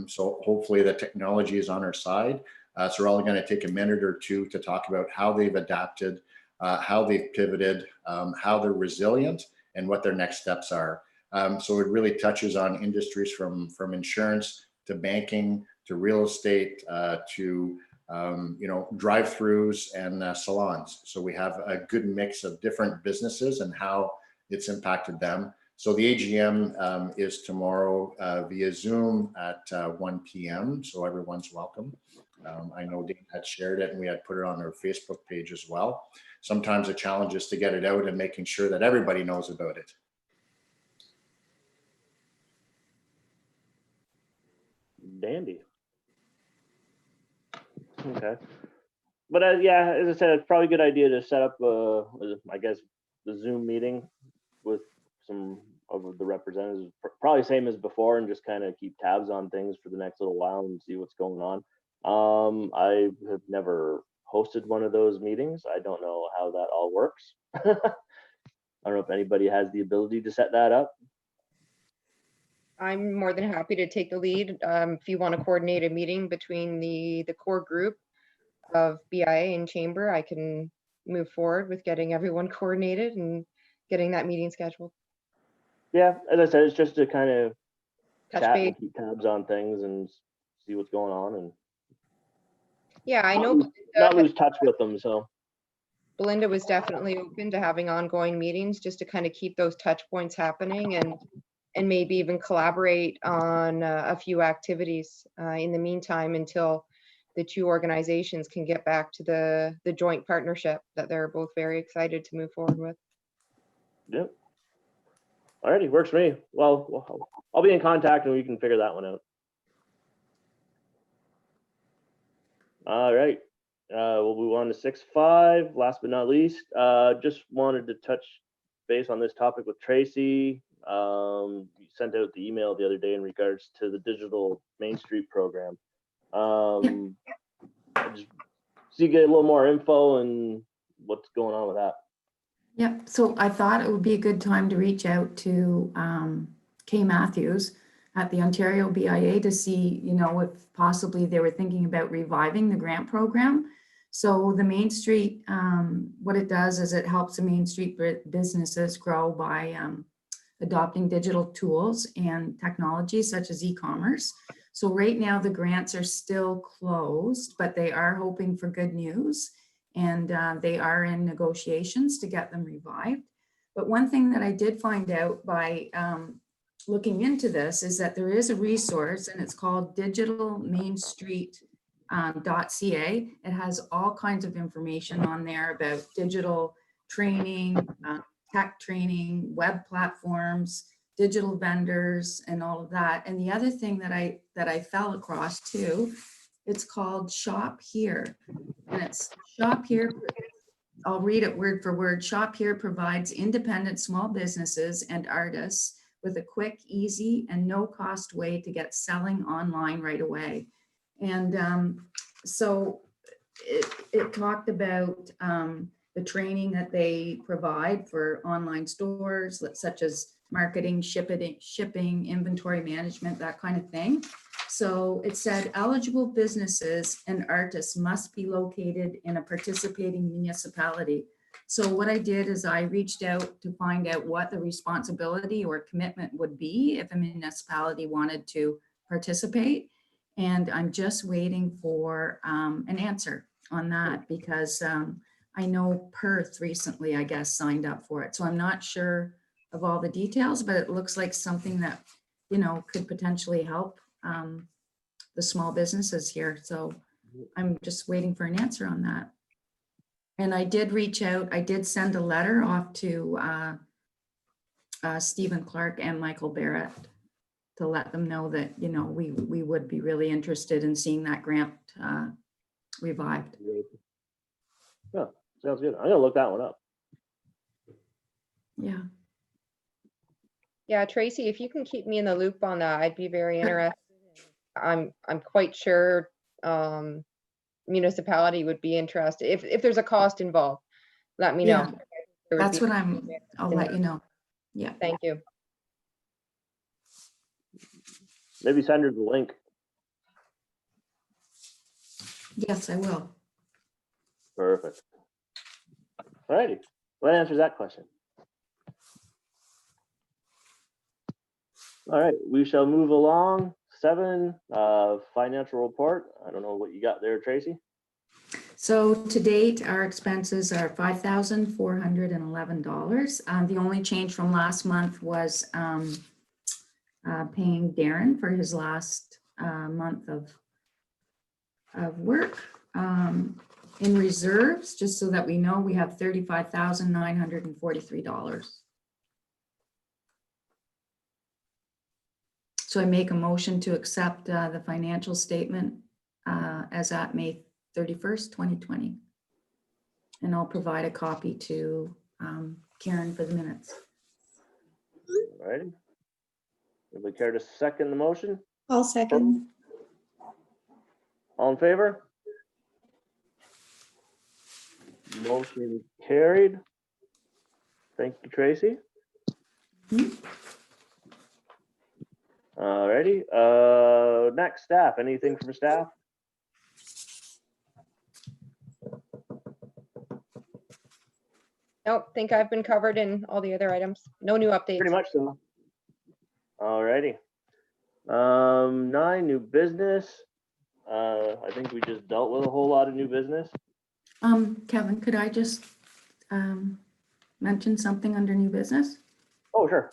so hopefully the technology is on our side. So we're all going to take a minute or two to talk about how they've adapted, how they've pivoted, how they're resilient, and what their next steps are. So it really touches on industries from insurance to banking to real estate to drive-throughs and salons. So we have a good mix of different businesses and how it's impacted them. So the AGM is tomorrow via Zoom at 1 p.m. So everyone's welcome. I know Dane had shared it, and we had put it on our Facebook page as well. Sometimes the challenge is to get it out and making sure that everybody knows about it.
Dandy. Okay. But yeah, as I said, it's probably a good idea to set up, I guess, the Zoom meeting with some of the representatives, probably same as before, and just kind of keep tabs on things for the next little while and see what's going on. I have never hosted one of those meetings. I don't know how that all works. I don't know if anybody has the ability to set that up.
I'm more than happy to take the lead. If you want to coordinate a meeting between the core group of BIA and Chamber, I can move forward with getting everyone coordinated and getting that meeting scheduled.
Yeah, as I said, it's just to kind of
Touch
chat
base.
and keep tabs on things and see what's going on, and
Yeah, I know
not lose touch with them. So
Belinda was definitely open to having ongoing meetings just to kind of keep those touch points happening, and maybe even collaborate on a few activities in the meantime until the 2 organizations can get back to the joint partnership that they're both very excited to move forward with.
yep. Alrighty, works for me. Well, I'll be in contact and we can figure that one out. All right. We'll move on to 6.5. Last but not least, just wanted to touch base on this topic with Tracy. You sent out the email the other day in regards to the digital Main Street program. Just so you get a little more info and what's going on with that.
Yep. So I thought it would be a good time to reach out to Kay Matthews at the Ontario BIA to see, if possibly they were thinking about reviving the grant program. So the Main Street, what it does is it helps the Main Street businesses grow by adopting digital tools and technologies such as e-commerce. So right now the grants are still closed, but they are hoping for good news, and they are in negotiations to get them revived. But one thing that I did find out by looking into this is that there is a resource, and it's called digitalmainstreet.ca. It has all kinds of information on there about digital training, tech training, web platforms, digital vendors, and all of that. And the other thing that I fell across too, it's called Shop Here. And it's Shop Here. I'll read it word for word. Shop Here provides independent small businesses and artists with a quick, easy, and no-cost way to get selling online right away. And so it talked about the training that they provide for online stores, such as marketing, shipping, inventory management, that kind of thing. So it said eligible businesses and artists must be located in a participating municipality. So what I did is I reached out to find out what the responsibility or commitment would be if a municipality wanted to participate. And I'm just waiting for an answer on that, because I know Perth recently, I guess, signed up for it. So I'm not sure of all the details, but it looks like something that, you know, could potentially help the small businesses here. So I'm just waiting for an answer on that. And I did reach out, I did send a letter off to Stephen Clark and Michael Barrett to let them know that, you know, we would be really interested in seeing that grant revived.
Yeah, sounds good. I'm gonna look that one up.
Yeah.
Yeah, Tracy, if you can keep me in the loop on that, I'd be very interested. I'm quite sure municipality would be interested. If there's a cost involved, let me know.
Yeah,
There would
that's
be-
what I'll let you know. Yeah.
Thank you.
Maybe send her the link.
Yes, I will.
Perfect. All righty. Well, that answers that question. All right, we shall move along. 7, financial report. I don't know what you got there, Tracy.
So to date, our expenses are $5,411. The only change from last month was paying Darren for his last month of work. In reserves, just so that we know, we have $35,943. So I make a motion to accept the financial statement as at May 31st, 2020. And I'll provide a copy to Karen for the minutes.
All righty. Anybody care to second the motion?
I'll second.
All in favor? Motion carried. Thank you, Tracy. All righty. Next, staff. Anything from staff?
Nope, think I've been covered in all the other items. No new updates.
Pretty much so. All righty. 9, new business. I think we just dealt with a whole lot of new business.
Kevin, could I just mention something under new business?
Oh, sure.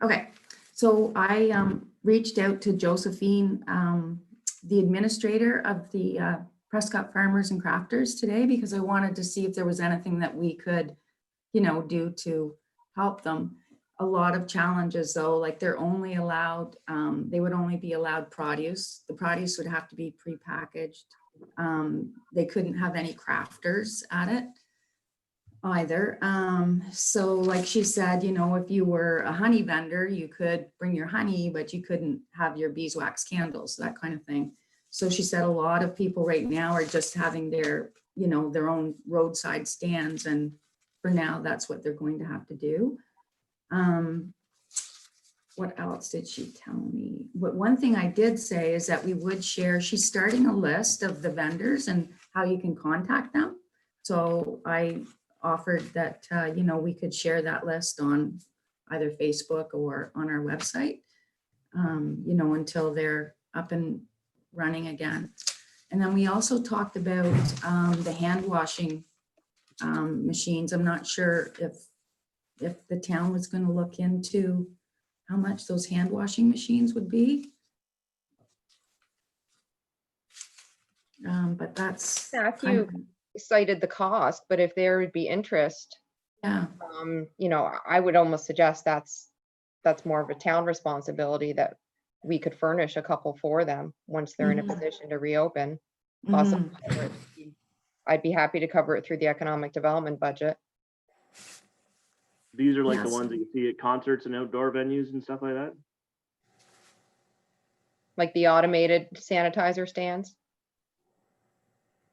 Okay, so I reached out to Josephine, the administrator of the Prescott Farmers and Crafters today, because I wanted to see if there was anything that we could, you know, do to help them. A lot of challenges though, like they're only allowed, they would only be allowed produce. The produce would have to be prepackaged. They couldn't have any crafters at it either. So like she said, you know, if you were a honey vendor, you could bring your honey, but you couldn't have your beeswax candles, that kind of thing. So she said a lot of people right now are just having their, you know, their own roadside stands. And for now, that's what they're going to have to do. What else did she tell me? But one thing I did say is that we would share, she's starting a list of the vendors and how you can contact them. So I offered that, you know, we could share that list on either Facebook or on our website, you know, until they're up and running again. And then we also talked about the hand washing machines. I'm not sure if the town was going to look into how much those hand washing machines would be. But that's
Matthew cited the cost, but if there would be interest,
yeah.
You know, I would almost suggest that's more of a town responsibility, that we could furnish a couple for them once they're in a position to reopen. Possibly, I'd be happy to cover it through the economic development budget.
These are like the
Yes.
ones that you see at concerts and outdoor venues and stuff like that?
Like the automated sanitizer stands?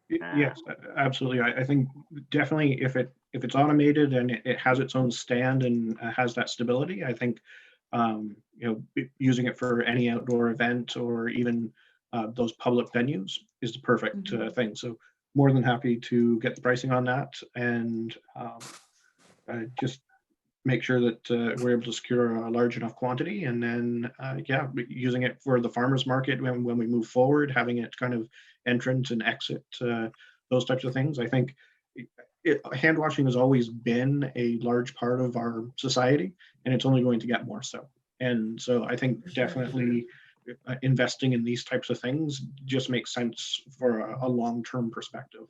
Yes, absolutely. I think definitely if it's automated and it has its own stand and has that stability, I think using it for any outdoor event or even those public venues is the perfect thing. So more than happy to get the pricing on that and just make sure that we're able to secure a large enough quantity, and then using it for the farmers market when we move forward, having it kind of entrance and exit, those types of things. I think hand washing has always been a large part of our society, and it's only going to get more so. And so I think definitely investing in these types of things just makes sense for a long-term perspective.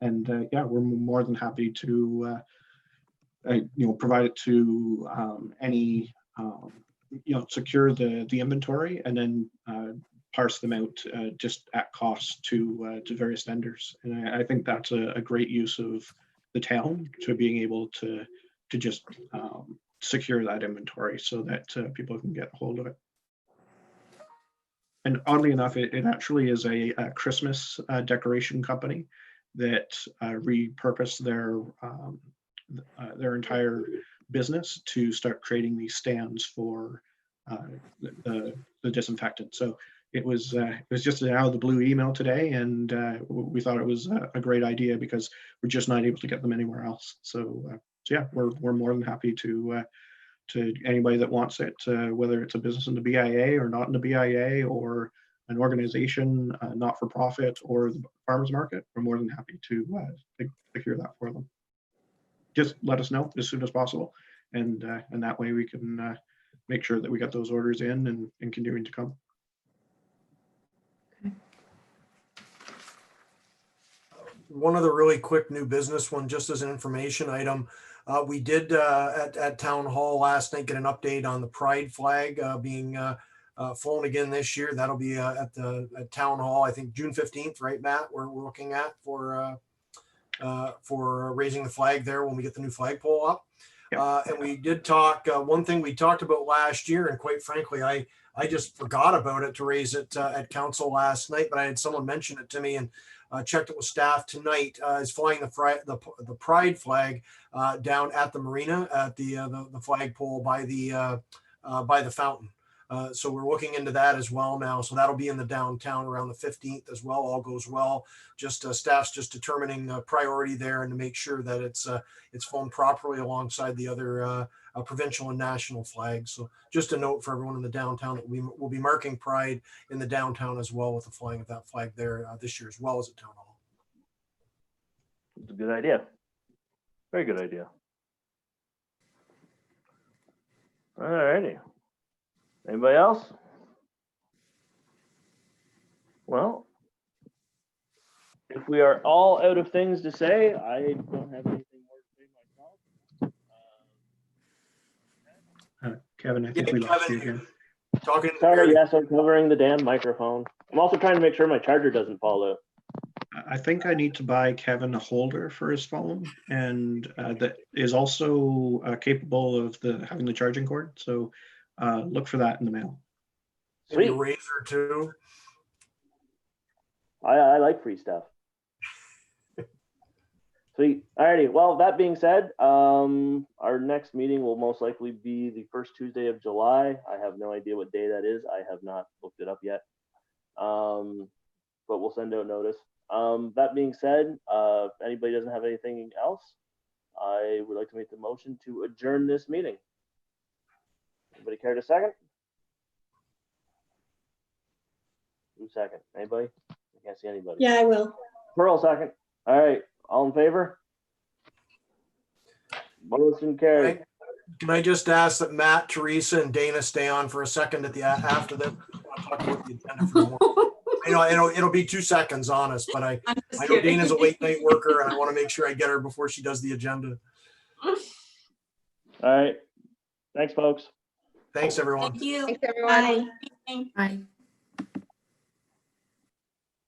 And we're more than happy to provide it to any secure the inventory and then parse them out just at cost to various vendors. And I think that's a great use of the town to being able to just secure that inventory so that people can get a hold of it. And oddly enough, it actually is a Christmas decoration company that repurposed their entire business to start creating these stands for the disinfectant. So it was just an out of the blue email today, and we thought it was a great idea because we're just not able to get them anywhere else. So yeah, we're more than happy to anybody that wants it, whether it's a business in the BIA or not in the BIA or an organization, not for profit, or the farmers market. We're more than happy to secure that for them. Just let us know as soon as possible, and that way we can make sure that we get those orders in and continuing to come.
One other really quick new business one, just as an information item. We did at Town Hall last night get an update on the Pride flag being flown again this year. That'll be at Town Hall, I think June 15th, right, Matt? We're looking at for raising the flag there when we get the new flagpole up. And we did talk, one thing we talked about last year, and quite frankly, I just forgot about it to raise it at council last night, but I had someone mention it to me and checked it with staff tonight, is flying the Pride flag down at the marina at the flagpole by the fountain. So we're looking into that as well now. So that'll be in the downtown around the 15th as well. All goes well. Just staff's just determining the priority there and to make sure that it's flown properly alongside the other provincial and national flags. So just a note for everyone in the downtown that we will be marking Pride in the downtown as well with the flying of that flag there this year as well as at Town Hall.
It's a good idea. Very good idea. All righty. Anybody else? Well, if we are all out of things to say, I don't have anything more to say myself.
Kevin, I think we lost you again.
Talking.
Sorry, yes, I'm covering the damn microphone. I'm also trying to make sure my charger doesn't fall out.
I think I need to buy Kevin a holder for his phone, and that is also capable of having the charging cord. So look for that in the mail.
Maybe a razor too.
I like free stuff. Sweet. Alrighty. Well, that being said, our next meeting will most likely be the first Tuesday of July. I have no idea what day that is. I have not looked it up yet. But we'll send out notice. That being said, if anybody doesn't have anything else, I would like to make the motion to adjourn this meeting. Anybody care to second? Who's second? Anybody? I can't see anybody.
Yeah, I will.
Pearl second. All right. All in favor? Motion carried.
Can I just ask that Matt, Teresa, and Dana stay on for a second at the after that? I'll talk about the agenda for more. I know it'll be 2 seconds, honest, but I know Dana's a late night worker, and I want to make sure I get her before she does the agenda.
All right. Thanks, folks.
Thanks, everyone.
Thank you.
Thanks, everyone.
Bye.
Bye.